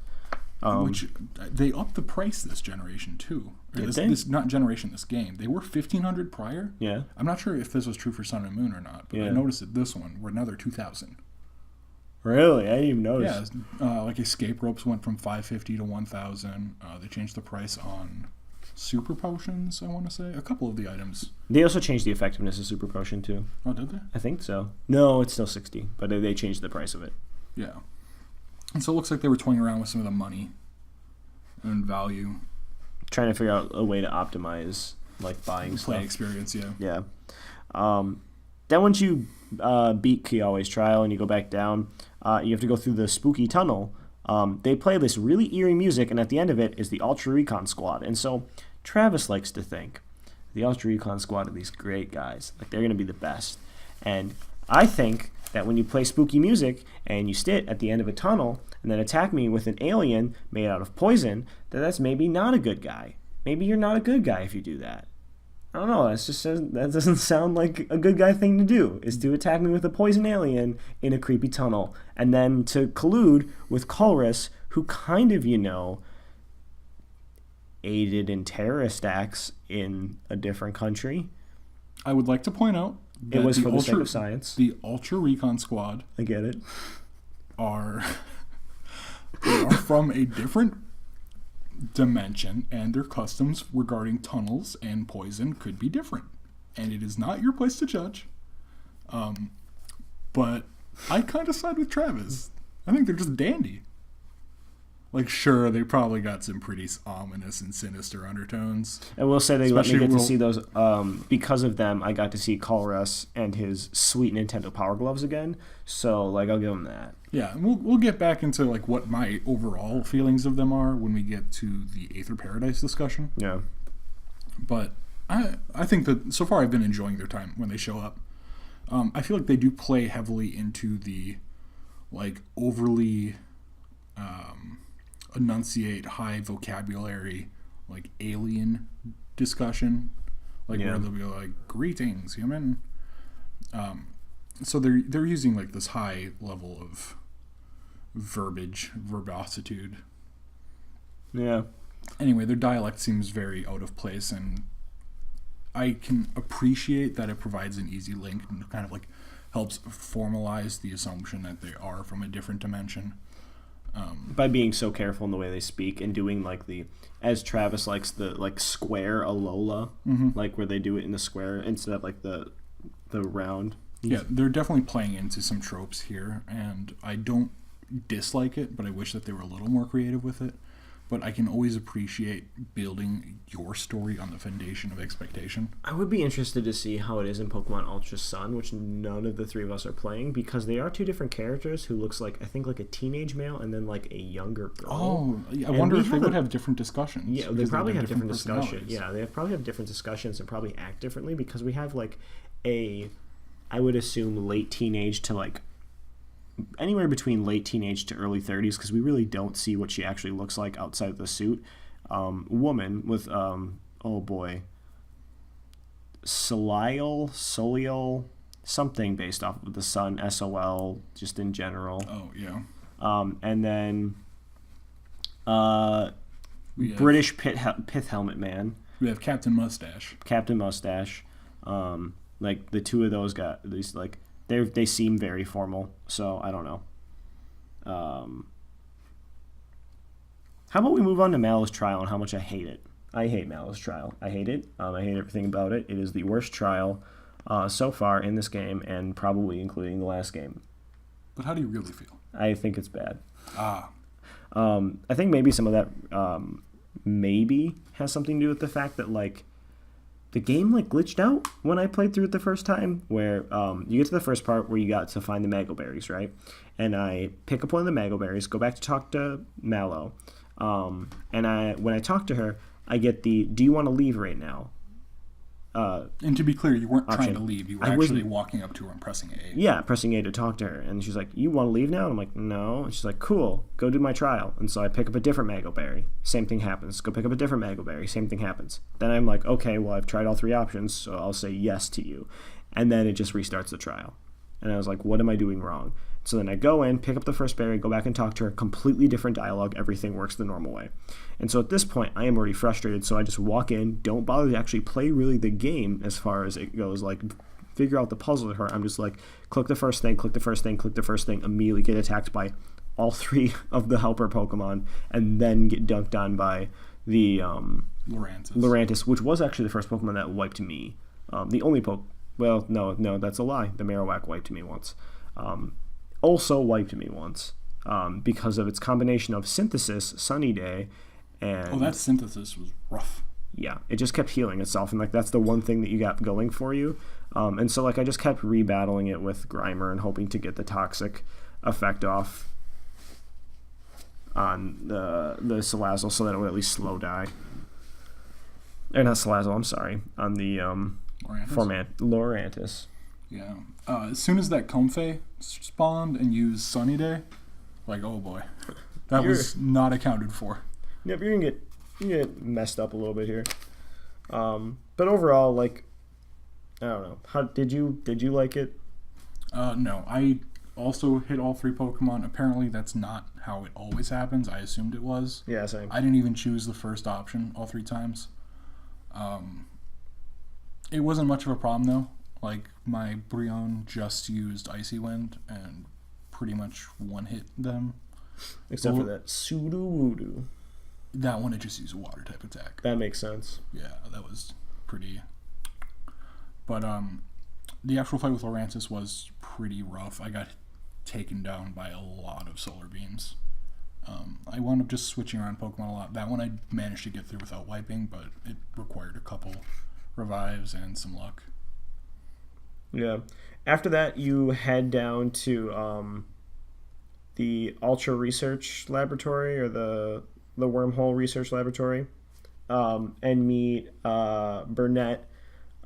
[SPEAKER 2] Which they upped the price this generation too.
[SPEAKER 1] Did
[SPEAKER 2] This,
[SPEAKER 1] they?
[SPEAKER 2] this not generation, this game. They were $1,500 prior.
[SPEAKER 1] Yeah.
[SPEAKER 2] I'm not sure if this was true for Sun and Moon or not, but I
[SPEAKER 1] Yeah.
[SPEAKER 2] noticed that this one were another $2,000.
[SPEAKER 1] Really? I didn't even notice.
[SPEAKER 2] Yeah, like escape ropes went from $550 to $1,000. They changed the price on super potions, I want to say. A couple of the items.
[SPEAKER 1] They also changed the effectiveness of Super Potion, too.
[SPEAKER 2] Oh, did they?
[SPEAKER 1] I think so. No, it's still 60, but they changed the price of it.
[SPEAKER 2] Yeah. And so it looks like they were toying around with some of the money and value.
[SPEAKER 1] Trying to figure out a way to optimize, like, buying
[SPEAKER 2] Play
[SPEAKER 1] stuff.
[SPEAKER 2] experience, yeah.
[SPEAKER 1] Yeah. Then once you beat Kiawe's trial and you go back down, you have to go through the spooky tunnel. They play this really eerie music, and at the end of it is the Ultra Recon Squad. And so Travis likes to think the Ultra Recon Squad are these great guys. Like, they're going to be the best. And I think that when you play spooky music and you sit at the end of a tunnel and then attack me with an alien made out of poison, that's maybe not a good guy. Maybe you're not a good guy if you do that. I don't know. That doesn't sound like a good guy thing to do, is to attack me with a poison alien in a creepy tunnel. And then to collude with Colress, who kind of, aided in terrorist acts in a different country.
[SPEAKER 2] I would like to point out that
[SPEAKER 1] It was for the sake of science.
[SPEAKER 2] The Ultra Recon Squad
[SPEAKER 1] I get it.
[SPEAKER 2] are from a different dimension, and their customs regarding tunnels and poison could be different. And it is not your place to judge. But I kind of side with Travis. I think they're just dandy. Like, sure, they probably got some pretty ominous and sinister undertones.
[SPEAKER 1] I will say they let me
[SPEAKER 2] Especially
[SPEAKER 1] get to see those. Because of them, I got to see Colress and his sweet Nintendo Power Gloves again. So, like, I'll give them that.
[SPEAKER 2] Yeah, and we'll get back into like what my overall feelings of them are when we get to the Aether Paradise discussion.
[SPEAKER 1] Yeah.
[SPEAKER 2] But I think that so far I've been enjoying their time when they show up. I feel like they do play heavily into the like overly enunciate high vocabulary like alien discussion, like where they'll be like greetings human. So they're using like this high level of verbositude.
[SPEAKER 1] Yeah.
[SPEAKER 2] Anyway, their dialect seems very out of place, and I can appreciate that it provides an easy link and kind of like helps formalize the assumption that they are from a different dimension.
[SPEAKER 1] By being so careful in the way they speak and doing like as Travis likes, the like square Alola, like where they do it in the square instead of like the round.
[SPEAKER 2] Yeah, they're definitely playing into some tropes here, and I don't dislike it, but I wish that they were a little more creative with it. But I can always appreciate building your story on the foundation of expectation.
[SPEAKER 1] I would be interested to see how it is in Pokemon Ultra Sun, which none of the three of us are playing, because they are two different characters who looks like, I think, like a teenage male and then like a younger girl.
[SPEAKER 2] Oh, I wonder if they would have different discussions.
[SPEAKER 1] Yeah, they
[SPEAKER 2] because
[SPEAKER 1] probably have different discussions.
[SPEAKER 2] personalities.
[SPEAKER 1] Yeah, they probably have different discussions and probably act differently, because we have like I would assume late teenage to like anywhere between late teenage to early 30s, because we really don't see what she actually looks like outside of the suit. Woman with Solial, something based off of the sun, SOL, just in general.
[SPEAKER 2] Oh yeah.
[SPEAKER 1] And then British pith helmet man.
[SPEAKER 2] We have Captain Mustache.
[SPEAKER 1] Captain Mustache. Like the two of those got these like they seem very formal. So I don't know. How about we move on to Malice Trial and how much I hate it. I hate Malice Trial. I hate it. I hate everything about it. It is the worst trial so far in this game, and probably including the last game.
[SPEAKER 2] But how do you really feel?
[SPEAKER 1] I think it's bad.
[SPEAKER 2] Ah.
[SPEAKER 1] I think maybe some of that maybe has something to do with the fact that like the game like glitched out when I played through it the first time, where you get to the first part where you got to find the Mago Berries, right? And I pick up one of the Mago Berries, go back to talk to Mallow, and when I talk to her, I get the "Do you want to leave right now?"
[SPEAKER 2] And to be clear, you weren't
[SPEAKER 1] option.
[SPEAKER 2] trying to leave. You were actually walking up to her and pressing A.
[SPEAKER 1] Yeah, pressing A to talk to her. And she's like, "You want to leave now?" And I'm like, "No." And she's like, "Cool, go do my trial." And so I pick up a different Mago Berry. Same thing happens. Go pick up a different Mago Berry. Same thing happens. Then I'm like, okay, well, I've tried all three options, so I'll say yes to you. And then it just restarts the trial. And I was like, what am I doing wrong? So then I go in, pick up the first berry, go back and talk to her. Completely different dialogue. Everything works the normal way. And so at this point, I am already frustrated. So I just walk in, don't bother to actually play really the game as far as it goes. Like, figure out the puzzle with her. I'm just like, click the first thing, click the first thing, click the first thing, immediately get attacked by all three of the helper Pokemon, and then get dunked on by the Lurantis, which was actually the first Pokemon that wiped me. The only Well, no, that's a lie. The Marowak wiped me once. Also wiped me once because of its combination of Synthesis, Sunny Day, and...
[SPEAKER 2] Oh, that Synthesis was rough.
[SPEAKER 1] Yeah, it just kept healing itself, and like that's the one thing that you got going for you. And so like I just kept rebattling it with Grimer and hoping to get the toxic effect off on the Salazzle so that it would at least slow die. Or not Salazzle, I'm sorry. On the Lurantis.
[SPEAKER 2] Yeah. As soon as that Comfey spawned and used Sunny Day, like, oh boy. That was not accounted for.
[SPEAKER 1] Yep, you're gonna get messed up a little bit here. But overall, like, I don't know. How did you like it?
[SPEAKER 2] No. I also hit all three Pokemon. Apparently that's not how it always happens. I assumed it was.
[SPEAKER 1] Yeah, same.
[SPEAKER 2] I didn't even choose the first option all three times. It wasn't much of a problem though. Like my Brionne just used Icy Wind and pretty much one hit them.
[SPEAKER 1] Except for that Sudowoodo.
[SPEAKER 2] That one, it just used a water type attack.
[SPEAKER 1] That makes sense.
[SPEAKER 2] Yeah, that was pretty. But the actual fight with Lurantis was pretty rough. I got taken down by a lot of solar beams. I wound up just switching around Pokemon a lot. That one I managed to get through without wiping, but it required a couple revives and some luck.
[SPEAKER 1] Yeah. After that, you head down to the Ultra Research Laboratory, or the Wormhole Research Laboratory, and meet Burnett,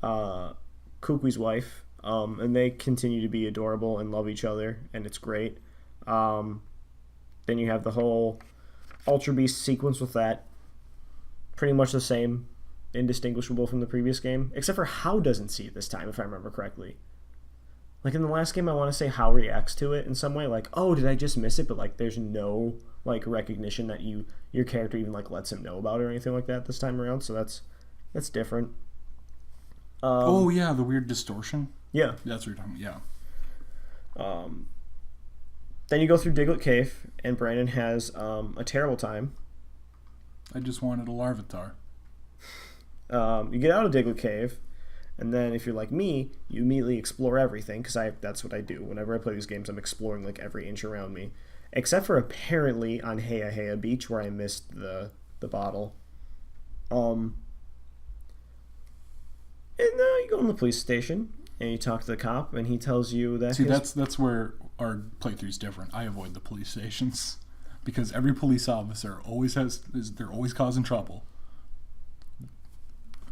[SPEAKER 1] Kukui's wife, and they continue to be adorable and love each other, and it's great. Then you have the whole Ultra Beast sequence with that. Pretty much the same, indistinguishable from the previous game, except for How doesn't see it this time, if I remember correctly. Like in the last game, I want to say How reacts to it in some way, like, oh, did I just miss it? But like, there's no like recognition that your character even like lets him know about it or anything like that this time around. So that's different.
[SPEAKER 2] Oh yeah, the weird distortion.
[SPEAKER 1] Yeah,
[SPEAKER 2] that's what you're talking about. Yeah.
[SPEAKER 1] Then you go through Diglett Cave, and Brandon has a terrible time.
[SPEAKER 2] I just wanted a Larvitar.
[SPEAKER 1] You get out of Diglett Cave, and then if you're like me, you immediately explore everything, because that's what I do. Whenever I play these games, I'm exploring like every inch around me. Except for apparently on Heya Heya Beach, where I missed the bottle. And you go in the police station, and you talk to the cop, and he tells you that...
[SPEAKER 2] See, that's where our playthrough's different. I avoid the police stations, because every police officer they're always causing trouble.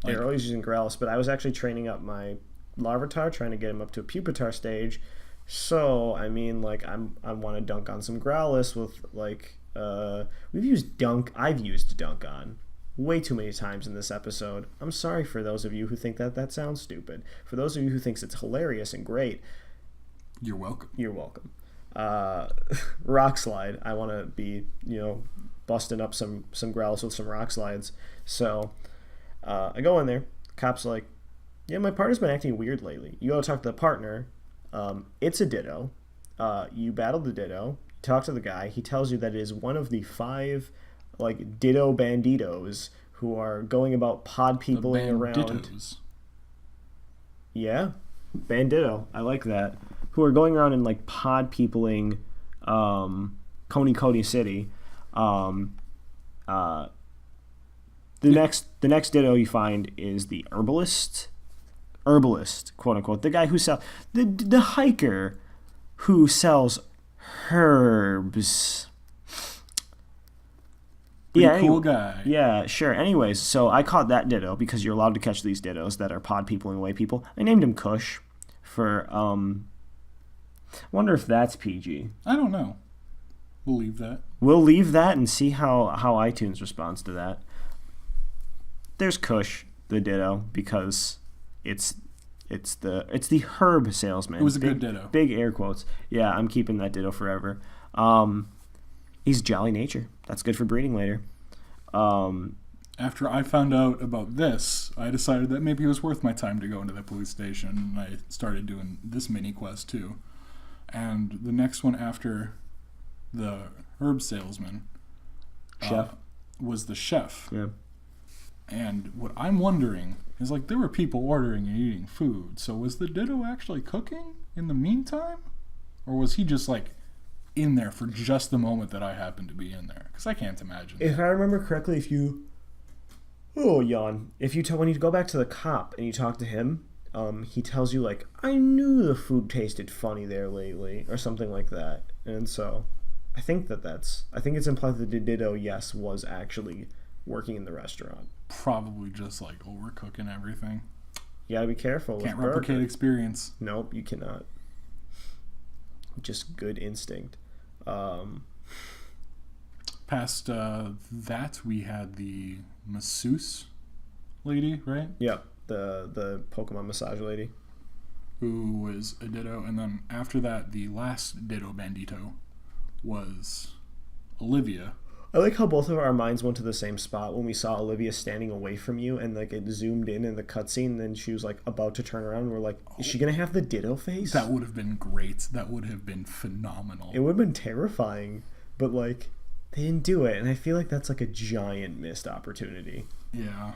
[SPEAKER 1] They're always using Growlithe, but I was actually training up my Larvitar, trying to get him up to a Pupitar stage. So, I mean, like, I want to dunk on some Growlithe with, like, I've used Dunk on way too many times in this episode. I'm sorry for those of you who think that sounds stupid. For those of you who thinks it's hilarious and great,
[SPEAKER 2] you're welcome.
[SPEAKER 1] You're welcome. Rock Slide. I want to be, busting up some Growlithe with some Rock Slides. So, I go in there. Cop's like, Yeah, my partner's been acting weird lately. You go talk to the partner. It's a ditto. You battle the ditto. Talk to the guy. He tells you that it is one of the 5 like ditto banditos who are going about pod peopling around. Yeah, bandito. I like that. Who are going around and like pod peopling Coney Cody City. The next ditto you find is the herbalist, quote unquote, the guy who sells the hiker who sells herbs.
[SPEAKER 2] Cool guy.
[SPEAKER 1] Yeah, sure. Anyways, so I caught that ditto because you're allowed to catch these dittos that are pod peopling away people. I named him Kush for wonder if that's PG.
[SPEAKER 2] I don't know. We'll leave that.
[SPEAKER 1] We'll leave that and see how iTunes responds to that. There's Kush, the ditto, because it's the herb salesman.
[SPEAKER 2] It was a good ditto.
[SPEAKER 1] Big air quotes. Yeah, I'm keeping that ditto forever. He's jolly nature. That's good for breeding later.
[SPEAKER 2] After I found out about this, I decided that maybe it was worth my time to go into the police station, and I started doing this mini quest too. And the next one after the herb salesman
[SPEAKER 1] Chef
[SPEAKER 2] was the chef.
[SPEAKER 1] Yeah.
[SPEAKER 2] And what I'm wondering is, like, there were people ordering and eating food, so was the ditto actually cooking in the meantime? Or was he just, like, in there for just the moment that I happened to be in there? Because I can't imagine
[SPEAKER 1] If I remember correctly, yawn. When you go back to the cop and you talk to him, he tells you, like, I knew the food tasted funny there lately, or something like that. And so I think it's implied that the ditto, yes, was actually working in the restaurant.
[SPEAKER 2] Probably just, like, overcooking everything.
[SPEAKER 1] You gotta be careful.
[SPEAKER 2] Can't replicate experience.
[SPEAKER 1] Nope, you cannot. Just good instinct.
[SPEAKER 2] Past that, we had the masseuse lady, right?
[SPEAKER 1] Yep, the Pokemon massage lady.
[SPEAKER 2] Who was a ditto. And then after that, the last ditto bandito was Olivia.
[SPEAKER 1] I like how both of our minds went to the same spot when we saw Olivia standing away from you, and like it zoomed in the cutscene, and then she was like about to turn around, and we're like, is she gonna have the ditto face?
[SPEAKER 2] That would have been great. That would have been phenomenal.
[SPEAKER 1] It would have been terrifying, but like they didn't do it, and I feel like that's like a giant missed opportunity.
[SPEAKER 2] Yeah.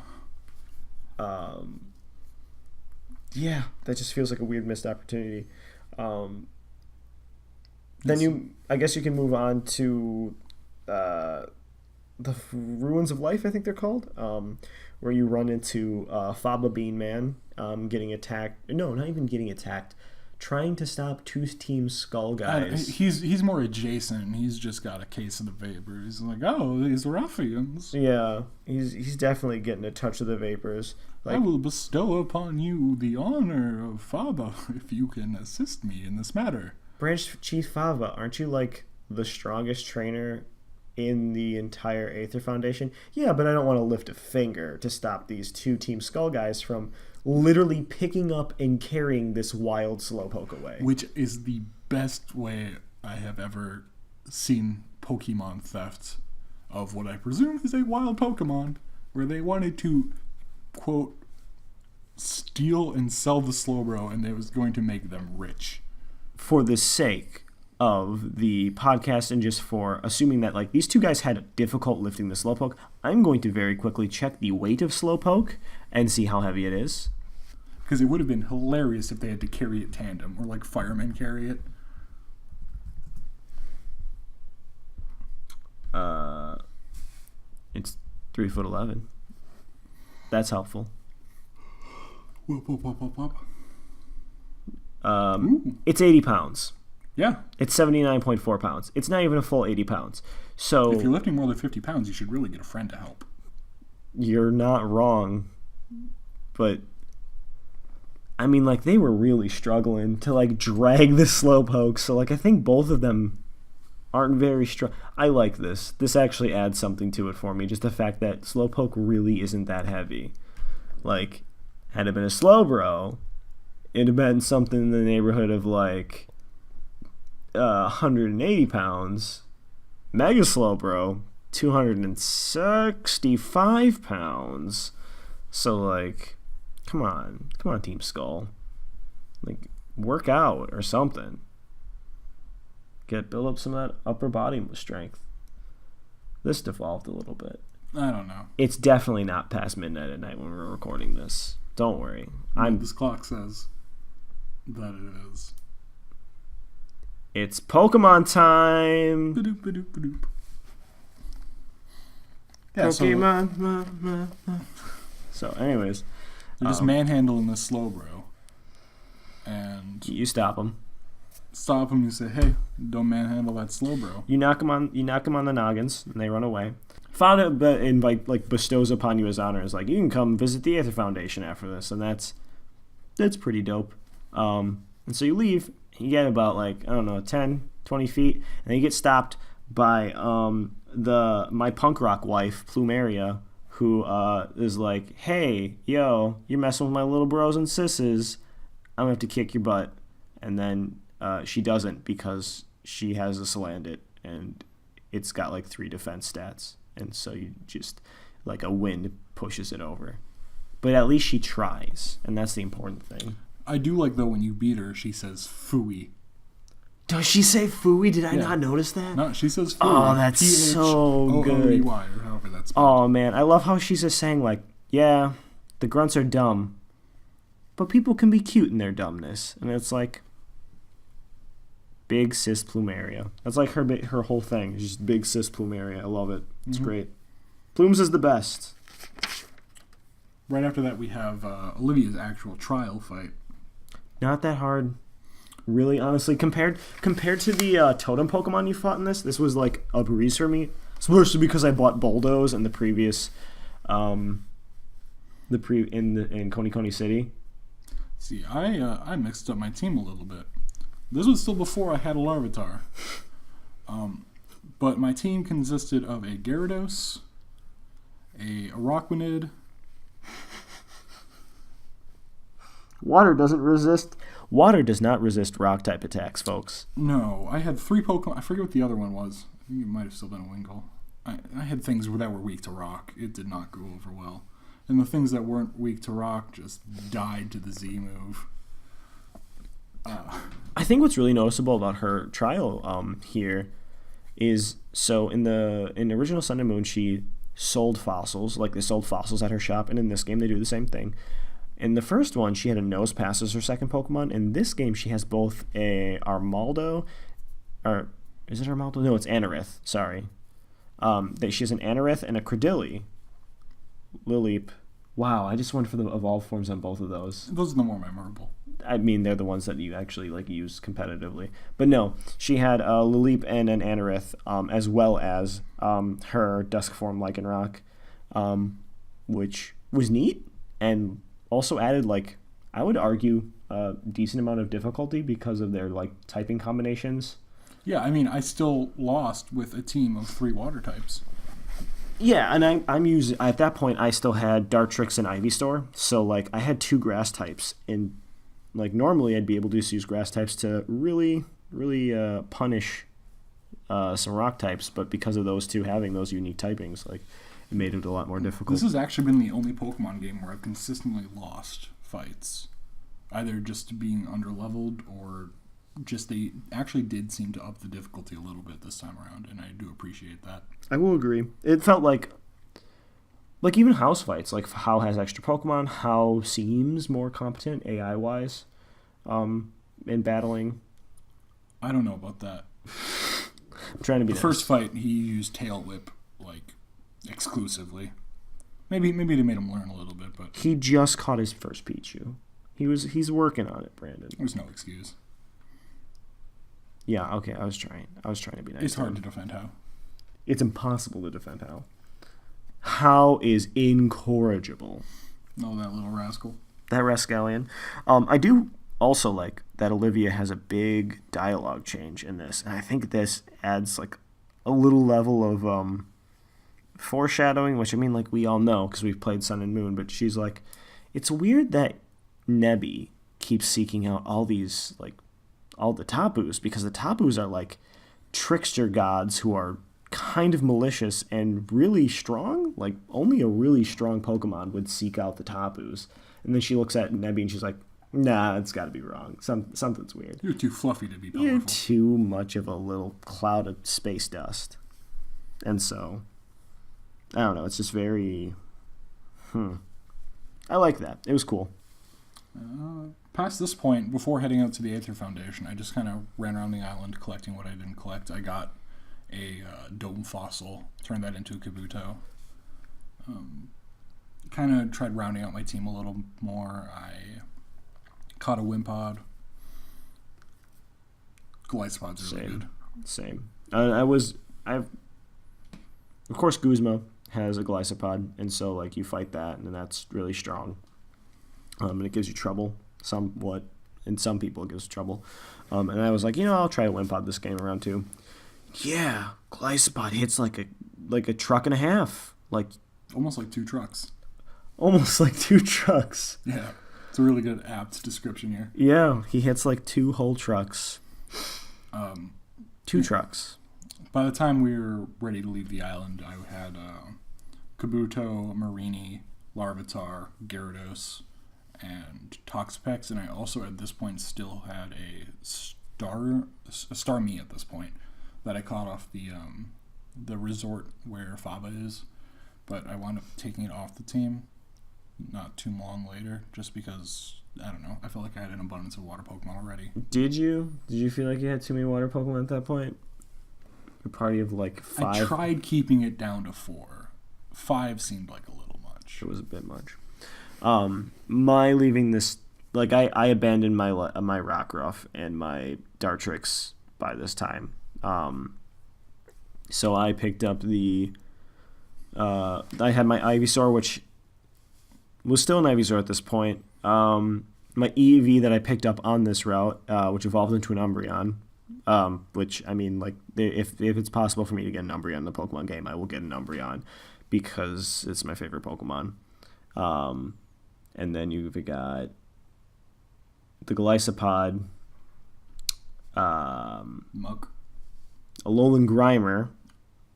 [SPEAKER 1] Yeah, that just feels like a weird missed opportunity. Then I guess you can move on to the Ruins of Life, I think they're called, where you run into Faba Bean Man getting attacked. No, not even getting attacked. Trying to stop two Team Skull guys.
[SPEAKER 2] He's more adjacent. He's just got a case of the vapors. He's like, oh, these ruffians.
[SPEAKER 1] Yeah, he's definitely getting a touch of the vapors. Like,
[SPEAKER 2] I will bestow upon you the honor of Faba if you can assist me in this matter.
[SPEAKER 1] Branch Chief Fava, aren't you like the strongest trainer in the entire Aether Foundation? Yeah, but I don't want to lift a finger to stop these two Team Skull guys from literally picking up and carrying this wild Slowpoke away.
[SPEAKER 2] Which is the best way I have ever seen Pokemon theft of what I presume is a wild Pokemon, where they wanted to, quote, steal and sell the Slowbro, and it was going to make them rich.
[SPEAKER 1] For the sake of the podcast and just for assuming that like these two guys had difficult lifting the Slowpoke, I'm going to very quickly check the weight of Slowpoke and see how heavy it is.
[SPEAKER 2] Because it would have been hilarious if they had to carry it tandem, or like firemen carry it.
[SPEAKER 1] It's 3'11". That's helpful.
[SPEAKER 2] Whoop.
[SPEAKER 1] It's 80 pounds.
[SPEAKER 2] Yeah.
[SPEAKER 1] It's 79.4 pounds. It's not even a full 80 pounds. So
[SPEAKER 2] if you're lifting more than 50 pounds, you should really get a friend to help.
[SPEAKER 1] You're not wrong. But I mean, like, they were really struggling to like drag the Slowpoke. So like I think both of them aren't very strong. I like this. This actually adds something to it for me. Just the fact that Slowpoke really isn't that heavy. Like, had it been a Slowbro, it'd have been something in the neighborhood of like 180 pounds. Mega Slowbro, 265 pounds. So like, Come on, Team Skull. Like, work out or something. Build up some of that upper body strength. This devolved a little bit.
[SPEAKER 2] I don't know.
[SPEAKER 1] It's definitely not past midnight at night when we're recording this. Don't worry.
[SPEAKER 2] This clock says that it is.
[SPEAKER 1] It's Pokemon time.
[SPEAKER 2] Ba-doop, ba-doop, ba-doop. Yeah,
[SPEAKER 1] Pokemon. So, anyways,
[SPEAKER 2] they're just manhandling this slow bro, and
[SPEAKER 1] you stop them.
[SPEAKER 2] Stop him and say, "Hey, don't manhandle that slow bro."
[SPEAKER 1] You knock them on the noggins, and they run away. Father bestows upon you his honor. Is like, you can come visit the Aether Foundation after this, and that's pretty dope. And so you leave. You get about 10, 20 feet, and then you get stopped by my punk rock wife, Plumeria, who is like, "Hey, yo, you're messing with my little bros and sisses. I'm gonna have to kick your butt." And then she doesn't, because she has a Salandit, and it's got 3 defense stats, and so you just a wind pushes it over. But at least she tries, and that's the important thing.
[SPEAKER 2] I do like, though, when you beat her, she says "fooey."
[SPEAKER 1] Does she say "fooey"? Did I not notice that?
[SPEAKER 2] No, she says "fooey."
[SPEAKER 1] Oh, that's so good.
[SPEAKER 2] Or however that's spelled.
[SPEAKER 1] Oh, man. I love how she's just saying, yeah, the grunts are dumb, but people can be cute in their dumbness. And it's like, big cis Plumeria. That's her whole thing. It's just big cis Plumeria. I love it. It's great. Plumes is the best.
[SPEAKER 2] Right after that, we have Olivia's actual trial fight.
[SPEAKER 1] Not that hard, really. Honestly, compared to the totem Pokemon you fought in this was a breeze for me. Especially because I bought Bulldoze in the previous, in Coney Coney City.
[SPEAKER 2] See, I mixed up my team a little bit. This was still before I had a Larvitar. But my team consisted of a Gyarados, a Araquanid.
[SPEAKER 1] Water does not resist rock type attacks, folks.
[SPEAKER 2] No, I had 3 Pokemon. I forget what the other one was. I think it might have still been a Wingull. I had things that were weak to rock. It did not go over well. And the things that weren't weak to rock just died to the Z move.
[SPEAKER 1] I think what's really noticeable about her trial here is, so in the original Sun and Moon, she sold fossils. They sold fossils at her shop, and in this game they do the same thing. In the first one, she had a Nosepass as her second Pokemon. In this game, she has both a Armaldo, or is it Armaldo? No, it's Anorith. Sorry. She has an Anorith and a Credilli. Lileep. Wow, I just went for the evolved forms on both of those.
[SPEAKER 2] Those are the more memorable.
[SPEAKER 1] I mean, they're the ones that you actually use competitively. But no, she had a Lileep and an Anorith, as well as her Dusk form Lycanroc, which was neat, and also added, I would argue, a decent amount of difficulty because of their, typing combinations.
[SPEAKER 2] Yeah, I mean, I still lost with a team of 3 water types.
[SPEAKER 1] Yeah, and I'm using, at that point, I still had Dartrix and Ivysaur, so, I had 2 grass types, and, normally I'd be able to just use grass types to really, really punish some rock types, but because of those 2 having those unique typings, it made it a lot more difficult.
[SPEAKER 2] This has actually been the only Pokemon game where I've consistently lost fights. Either just being underleveled, or just they actually did seem to up the difficulty a little bit this time around, and I do appreciate that.
[SPEAKER 1] I will agree. It felt like even house fights, How has extra Pokemon, How seems more competent AI-wise in battling.
[SPEAKER 2] I don't know about that.
[SPEAKER 1] I'm trying to be
[SPEAKER 2] The first fight, he used Tail Whip, exclusively. Maybe they made him learn a little bit, but
[SPEAKER 1] he just caught his first Pichu. He's working on it, Brandon.
[SPEAKER 2] There's no excuse.
[SPEAKER 1] Yeah, okay, I was trying to be nice.
[SPEAKER 2] It's hard to defend How.
[SPEAKER 1] It's impossible to defend How. How is incorrigible.
[SPEAKER 2] Oh, that little rascal.
[SPEAKER 1] That rascallion. I do also like that Olivia has a big dialogue change in this, and I think this adds a little level of foreshadowing, which I mean, we all know because we've played Sun and Moon, but she's like, it's weird that Nebby keeps seeking out all these all the Tapus, because the Tapus are trickster gods who are kind of malicious and really strong. Like, only a really strong Pokemon would seek out the Tapus. And then she looks at Nebby and she's like, nah, it's got to be wrong. Something's weird.
[SPEAKER 2] You're too fluffy to be powerful.
[SPEAKER 1] You're too much of a little cloud of space dust. And so, I don't know. It's just very... I like that. It was cool.
[SPEAKER 2] Past this point, before heading out to the Aether Foundation, I just kind of ran around the island collecting what I didn't collect. I got a dome fossil, turned that into a Kabuto. Kind of tried rounding out my team a little more. I caught a Wimpod. Glycepod's really good.
[SPEAKER 1] Same. Of course, Guzma has a Glycepod, and so like you fight that, and that's really strong. And it gives you trouble somewhat, and some people it gives trouble. And I was like, I'll try a Wimpod this game around too. Yeah, Glycepod hits like a truck and a half, like
[SPEAKER 2] almost like 2 trucks.
[SPEAKER 1] Almost like 2 trucks.
[SPEAKER 2] Yeah, it's a really good apt description here.
[SPEAKER 1] Yeah, he hits like 2 whole trucks. 2 trucks.
[SPEAKER 2] By the time we were ready to leave the island, I had Kabuto, Marini, Larvitar, Gyarados, and Toxapex, and I also at this point still had a Starmie at this point that I caught off the resort where Faba is, but I wound up taking it off the team not too long later, just because, I don't know, I felt like I had an abundance of water Pokemon already.
[SPEAKER 1] Did you? Did you feel like you had too many water Pokemon at that point? A party of like 5?
[SPEAKER 2] I tried keeping it down to 4. 5 seemed like a little much.
[SPEAKER 1] It was a bit much. My leaving this, like I abandoned my Rockruff and my Dartrix by this time. So I picked up I had my Ivysaur, which was still an Ivysaur at this point. My EV that I picked up on this route, which evolved into an Umbreon. Which, I mean, like, if it's possible for me to get an Umbreon in the Pokemon game, I will get an Umbreon because it's my favorite Pokemon. And then you've got the Glycepod,
[SPEAKER 2] Muk,
[SPEAKER 1] Alolan Grimer.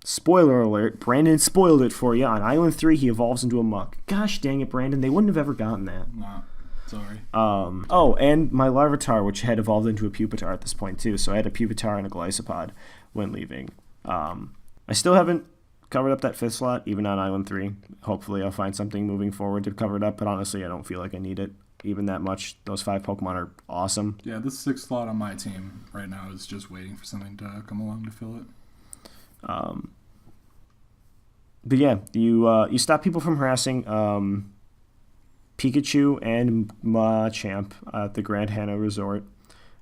[SPEAKER 1] Spoiler alert, Brandon spoiled it for you. On Island 3, he evolves into a Muk. Gosh dang it, Brandon, they wouldn't have ever gotten that.
[SPEAKER 2] Nah. Sorry.
[SPEAKER 1] And my Larvitar, which had evolved into a Pupitar at this point too. So I had a Pupitar and a Glycepod when leaving. I still haven't covered up that 5th slot, even on Island 3. Hopefully I'll find something moving forward to cover it up, but honestly I don't feel like I need it even that much. Those 5 Pokemon are awesome.
[SPEAKER 2] Yeah, this 6th slot on my team right now is just waiting for something to come along to fill it.
[SPEAKER 1] But yeah, you stop people from harassing Pikachu and Machamp at the Grand Hana Resort,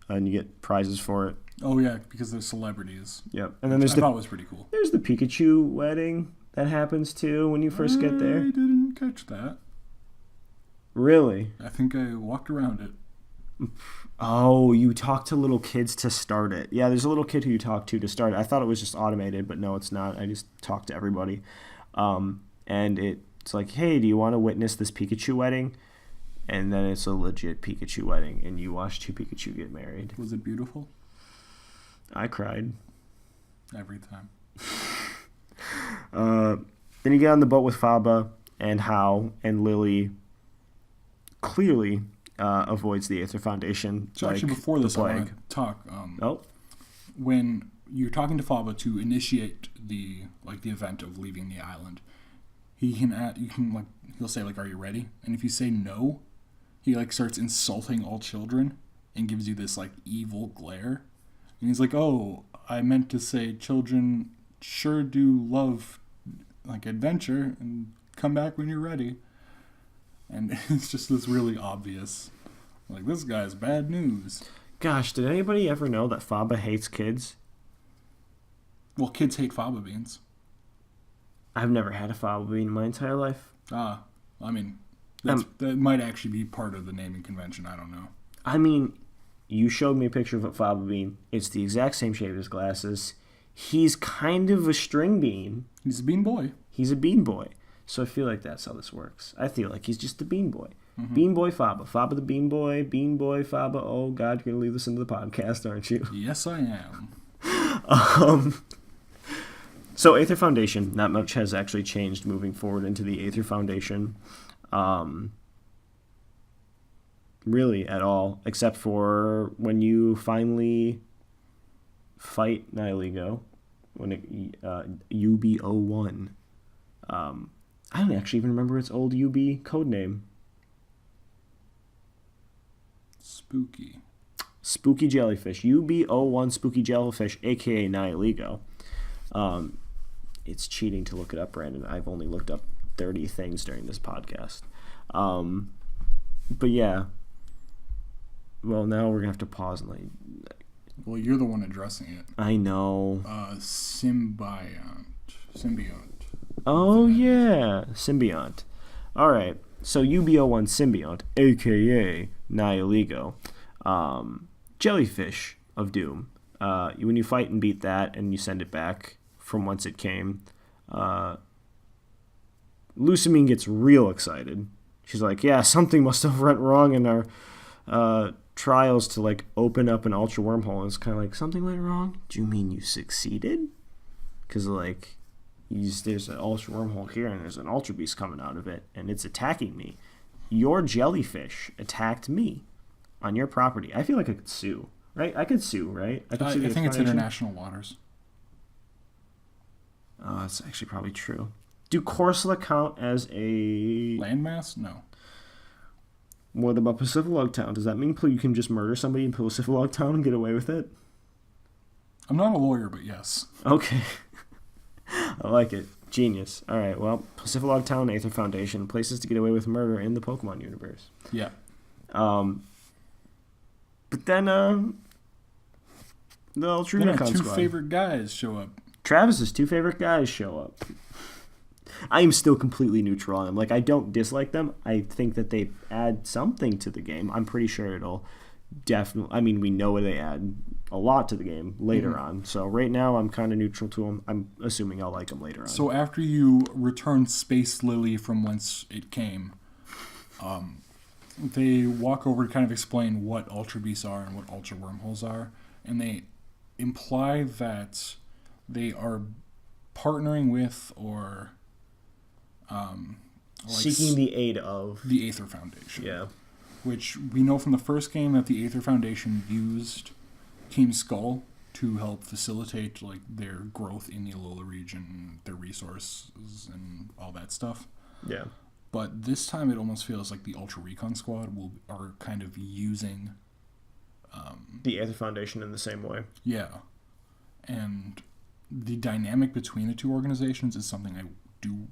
[SPEAKER 1] and you get prizes for it.
[SPEAKER 2] Oh yeah, because they're celebrities.
[SPEAKER 1] Yep, and then I
[SPEAKER 2] thought it was pretty cool.
[SPEAKER 1] There's the Pikachu wedding that happens too when you first get there.
[SPEAKER 2] I didn't catch that.
[SPEAKER 1] Really?
[SPEAKER 2] I think I walked around it.
[SPEAKER 1] Oh, you talk to little kids to start it. Yeah, there's a little kid who you talk to start it. I thought it was just automated, but no, it's not. I just talk to everybody. And it's like, hey, do you want to witness this Pikachu wedding? And then it's a legit Pikachu wedding, and you watch 2 Pikachu get married.
[SPEAKER 2] Was it beautiful?
[SPEAKER 1] I cried.
[SPEAKER 2] Every time.
[SPEAKER 1] Then you get on the boat with Faba and Hao, and Lily clearly avoids the Aether Foundation.
[SPEAKER 2] So actually, before this, I want to talk. When you're talking to Faba to initiate the event of leaving the island, he'll say like, "Are you ready?" And if you say no, he like starts insulting all children and gives you this like evil glare. And he's like, "Oh, I meant to say children sure do love like adventure, and come back when you're ready." And it's just this really obvious, like, this guy's bad news.
[SPEAKER 1] Gosh, did anybody ever know that Faba hates kids?
[SPEAKER 2] Well, kids hate Faba beans.
[SPEAKER 1] I've never had a Faba bean in my entire life.
[SPEAKER 2] I mean, that might actually be part of the naming convention. I don't know.
[SPEAKER 1] I mean, you showed me a picture of a Faba bean. It's the exact same shape as glasses. He's kind of a string bean.
[SPEAKER 2] He's a bean boy.
[SPEAKER 1] He's a bean boy. So I feel like that's how this works. I feel like he's just a bean boy.
[SPEAKER 2] Mm-hmm.
[SPEAKER 1] Bean boy Faba. Faba the bean boy. Bean boy Faba. Oh, God, you're going to leave this into the podcast, aren't you?
[SPEAKER 2] Yes, I am.
[SPEAKER 1] So Aether Foundation, not much has actually changed moving forward into the Aether Foundation. Really at all, except for when you finally fight Nihilego, when it UB01. I don't actually even remember its old UB code name. Spooky Jellyfish. UB01 Spooky Jellyfish, aka Nihilego. It's cheating to look it up, Brandon. I've only looked up 30 things during this podcast. But yeah. Well, now we're going to have to pause and like...
[SPEAKER 2] Well, you're the one addressing it.
[SPEAKER 1] I know.
[SPEAKER 2] Symbiont.
[SPEAKER 1] Oh, yeah. Symbiont. All right. So UB01 Symbiont, a.k.a. Nihilego. Jellyfish of Doom. When you fight and beat that and you send it back from whence it came, Lucamine gets real excited. She's like, yeah, something must have went wrong in our trials to like open up an ultra wormhole. And it's kind of like, something went wrong? Do you mean you succeeded? Because like there's an ultra wormhole here and there's an ultra beast coming out of it and it's attacking me. Your jellyfish attacked me on your property. I feel like I could sue, right? I could sue, right?
[SPEAKER 2] I think it's international waters.
[SPEAKER 1] It's actually probably true. Do Corsola count as a
[SPEAKER 2] landmass? No.
[SPEAKER 1] What about Pacific Log Town? Does that mean you can just murder somebody in Pacific Log Town and get away with it?
[SPEAKER 2] I'm not a lawyer, but yes.
[SPEAKER 1] Okay. I like it. Genius. All right, well, Pacific Log Town, Aether Foundation, places to get away with murder in the Pokemon universe.
[SPEAKER 2] Yeah.
[SPEAKER 1] But then, the Ultra Recon
[SPEAKER 2] Squad.
[SPEAKER 1] Two
[SPEAKER 2] favorite guys show up.
[SPEAKER 1] Travis's two favorite guys show up. I am still completely neutral on them. Like, I don't dislike them. I think that they add something to the game. I'm pretty sure it'll definitely... I mean, we know they add a lot to the game later on. So right now, I'm kind of neutral to them. I'm assuming I'll like them later on.
[SPEAKER 2] So after you return Space Lily from whence it came, they walk over to kind of explain what Ultra Beasts are and what Ultra Wormholes are. And they imply that they are partnering with or...
[SPEAKER 1] seeking the aid of
[SPEAKER 2] the Aether Foundation.
[SPEAKER 1] Yeah.
[SPEAKER 2] Which we know from the first game that the Aether Foundation used Team Skull to help facilitate like their growth in the Alola region, their resources and all that stuff.
[SPEAKER 1] Yeah.
[SPEAKER 2] But this time it almost feels like the Ultra Recon Squad are kind of using
[SPEAKER 1] the Aether Foundation in the same way.
[SPEAKER 2] Yeah. And the dynamic between the two organizations is something I do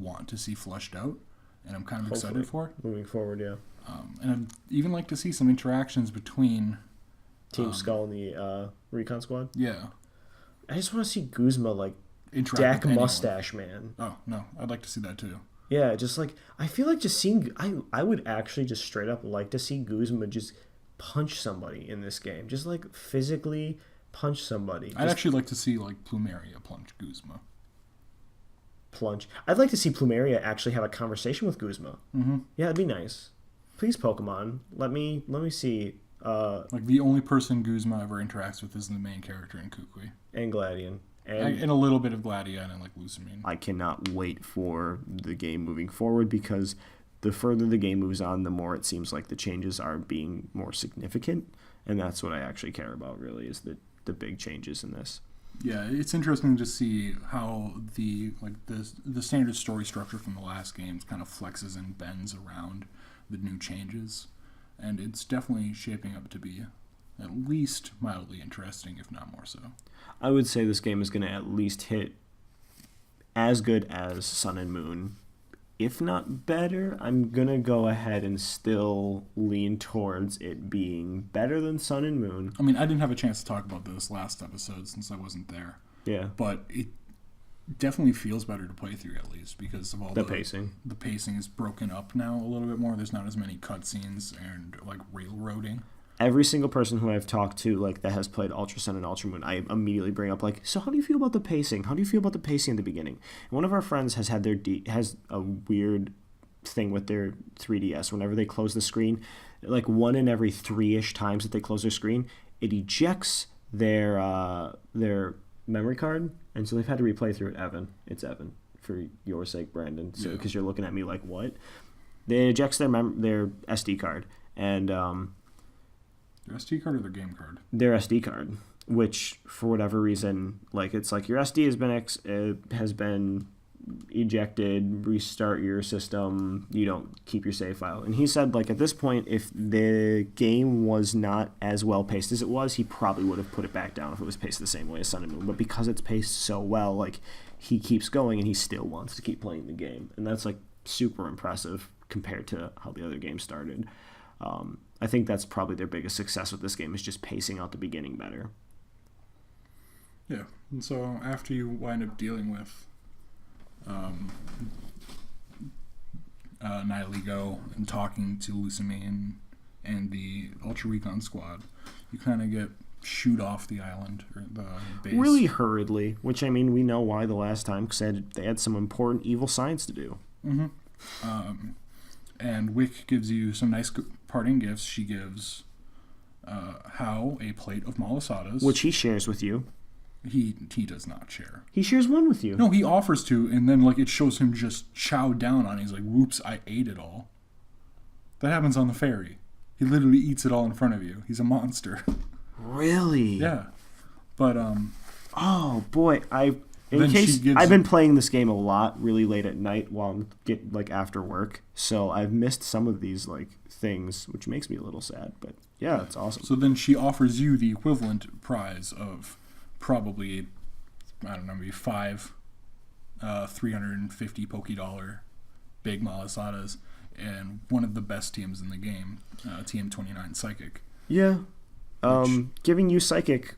[SPEAKER 2] want to see fleshed out, and I'm kind of excited for it.
[SPEAKER 1] Moving forward, yeah.
[SPEAKER 2] And I'd even like to see some interactions between
[SPEAKER 1] Team Skull and the Recon Squad.
[SPEAKER 2] Yeah.
[SPEAKER 1] I just want to see Guzma like
[SPEAKER 2] interact
[SPEAKER 1] Dak Mustache Man.
[SPEAKER 2] Oh, no. I'd like to see that too.
[SPEAKER 1] Yeah, just like I feel like just seeing I would actually just straight up like to see Guzma just punch somebody in this game. Just like physically punch somebody.
[SPEAKER 2] I'd actually like to see like Plumeria punch Guzma.
[SPEAKER 1] Plunge. I'd like to see Plumeria actually have a conversation with Guzma.
[SPEAKER 2] Mm-hmm.
[SPEAKER 1] Yeah, it'd be nice. Please, Pokemon, let me see.
[SPEAKER 2] Like the only person Guzma ever interacts with is the main character in Kukui.
[SPEAKER 1] And Gladian.
[SPEAKER 2] And a little bit of Gladion and like Lucamine.
[SPEAKER 1] I cannot wait for the game moving forward because the further the game moves on, the more it seems like the changes are being more significant. And that's what I actually care about, really, is the big changes in this.
[SPEAKER 2] Yeah, it's interesting to see how the standard story structure from the last games kind of flexes and bends around the new changes, and it's definitely shaping up to be at least mildly interesting, if not more so.
[SPEAKER 1] I would say this game is going to at least hit as good as Sun and Moon, if not better. I'm going to go ahead and still lean towards it being better than Sun and Moon.
[SPEAKER 2] I mean, I didn't have a chance to talk about this last episode since I wasn't there.
[SPEAKER 1] Yeah.
[SPEAKER 2] But it definitely feels better to play through, at least, because of all
[SPEAKER 1] the pacing.
[SPEAKER 2] The pacing is broken up now a little bit more. There's not as many cutscenes and, like, railroading.
[SPEAKER 1] Every single person who I've talked to, like, that has played Ultra Sun and Ultra Moon, I immediately bring up, like, so how do you feel about the pacing? How do you feel about the pacing at the beginning? And one of our friends has had has a weird thing with their 3DS. Whenever they close the screen, like, 1 in every 3-ish times that they close their screen, it ejects their memory card, and so they've had to replay through it. It's Evan, for your sake, Brandon. So because you're looking at me like, what? They ejects their SD card, and
[SPEAKER 2] their SD card or their game card?
[SPEAKER 1] Their SD card, which for whatever reason, like it's like your SD has been ejected, restart your system, you don't keep your save file. And he said, like, at this point, if the game was not as well paced as it was, he probably would have put it back down if it was paced the same way as Sun and Moon. But because it's paced so well, like, he keeps going and he still wants to keep playing the game. And that's, like, super impressive compared to how the other game started. I think that's probably their biggest success with this game, is just pacing out the beginning better.
[SPEAKER 2] Yeah, and so after you wind up dealing with Nihiligo and talking to Lucamine and the Ultra Recon squad, you kind of get shoot off the island or the base.
[SPEAKER 1] Really hurriedly, which, I mean, we know why the last time, because they had some important evil science to do.
[SPEAKER 2] Mm-hmm. And Wick gives you some nice parting gifts. She gives Hao a plate of malasadas,
[SPEAKER 1] which he shares with you.
[SPEAKER 2] He does not share.
[SPEAKER 1] He shares one with you.
[SPEAKER 2] No, he offers to, and then like it shows him just chow down on it. He's like, whoops, I ate it all. That happens on the ferry. He literally eats it all in front of you. He's a monster.
[SPEAKER 1] Really?
[SPEAKER 2] Yeah. But
[SPEAKER 1] oh boy, I've been playing this game a lot really late at night while I'm after work. So I've missed some of these like things, which makes me a little sad, but yeah, it's awesome.
[SPEAKER 2] So then she offers you the equivalent prize of probably, I don't know, maybe 5 $350 Poké big malasadas and one of the best teams in the game, TM29 Psychic.
[SPEAKER 1] Yeah. Giving you Psychic,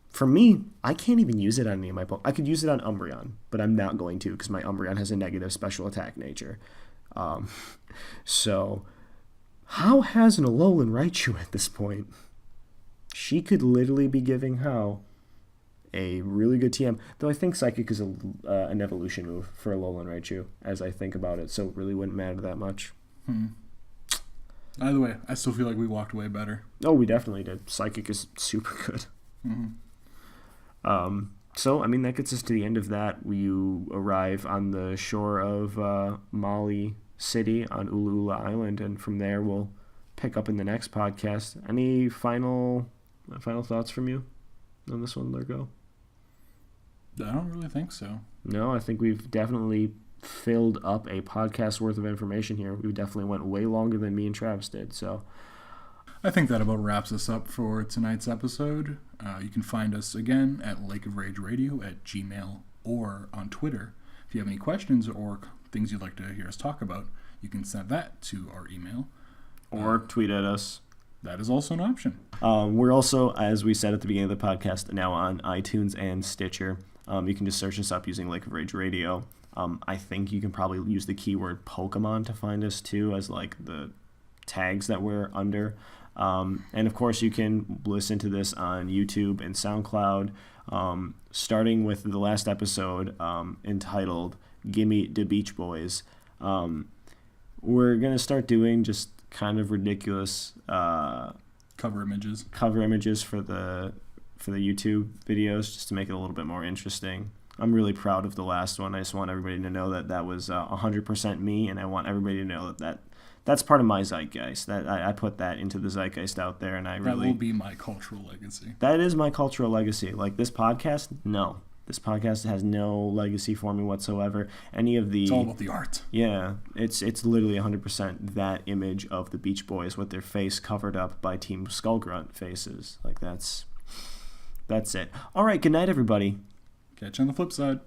[SPEAKER 1] for me, I can't even use it on any of my Pokemon. I could use it on Umbreon, but I'm not going to because my Umbreon has a negative special attack nature. So, how has an Alolan Raichu at this point? She could literally be giving Hao a really good TM, though I think Psychic is an evolution move for Alolan Raichu, as I think about it, so it really wouldn't matter that much.
[SPEAKER 2] Either way, I still feel like we walked away better.
[SPEAKER 1] Oh, we definitely did. Psychic is super good.
[SPEAKER 2] Mm-hmm.
[SPEAKER 1] So, I mean, that gets us to the end of that. You arrive on the shore of Mali City on Ulula Island, and from there we'll pick up in the next podcast. Any final thoughts from you on this one, Lurgo?
[SPEAKER 2] I don't really think so.
[SPEAKER 1] No, I think we've definitely filled up a podcast worth of information here. We definitely went way longer than me and Travis did, so
[SPEAKER 2] I think that about wraps us up for tonight's episode. You can find us again at Lake of Rage Radio at Gmail or on Twitter. If you have any questions or things you'd like to hear us talk about, you can send that to our email.
[SPEAKER 1] Or tweet at us.
[SPEAKER 2] That is also an option.
[SPEAKER 1] We're also, as we said at the beginning of the podcast, now on iTunes and Stitcher. You can just search us up using Lake of Rage Radio. I think you can probably use the keyword Pokemon to find us too, as like the tags that we're under. And of course, you can listen to this on YouTube and SoundCloud, starting with the last episode entitled Gimme the Beach Boys. We're going to start doing just kind of ridiculous
[SPEAKER 2] cover images
[SPEAKER 1] for the YouTube videos, just to make it a little bit more interesting. I'm really proud of the last one. I just want everybody to know that was 100% me, and I want everybody to know that's part of my zeitgeist. That I put that into the zeitgeist out there, and
[SPEAKER 2] that will be my cultural legacy.
[SPEAKER 1] That is my cultural legacy. Like this podcast, no. This podcast has no legacy for me whatsoever. It's
[SPEAKER 2] all about the art.
[SPEAKER 1] Yeah, it's literally 100% that image of the Beach Boys with their face covered up by Team Skullgrunt faces. Like that's it. All right, good night, everybody.
[SPEAKER 2] Catch you on the flip side.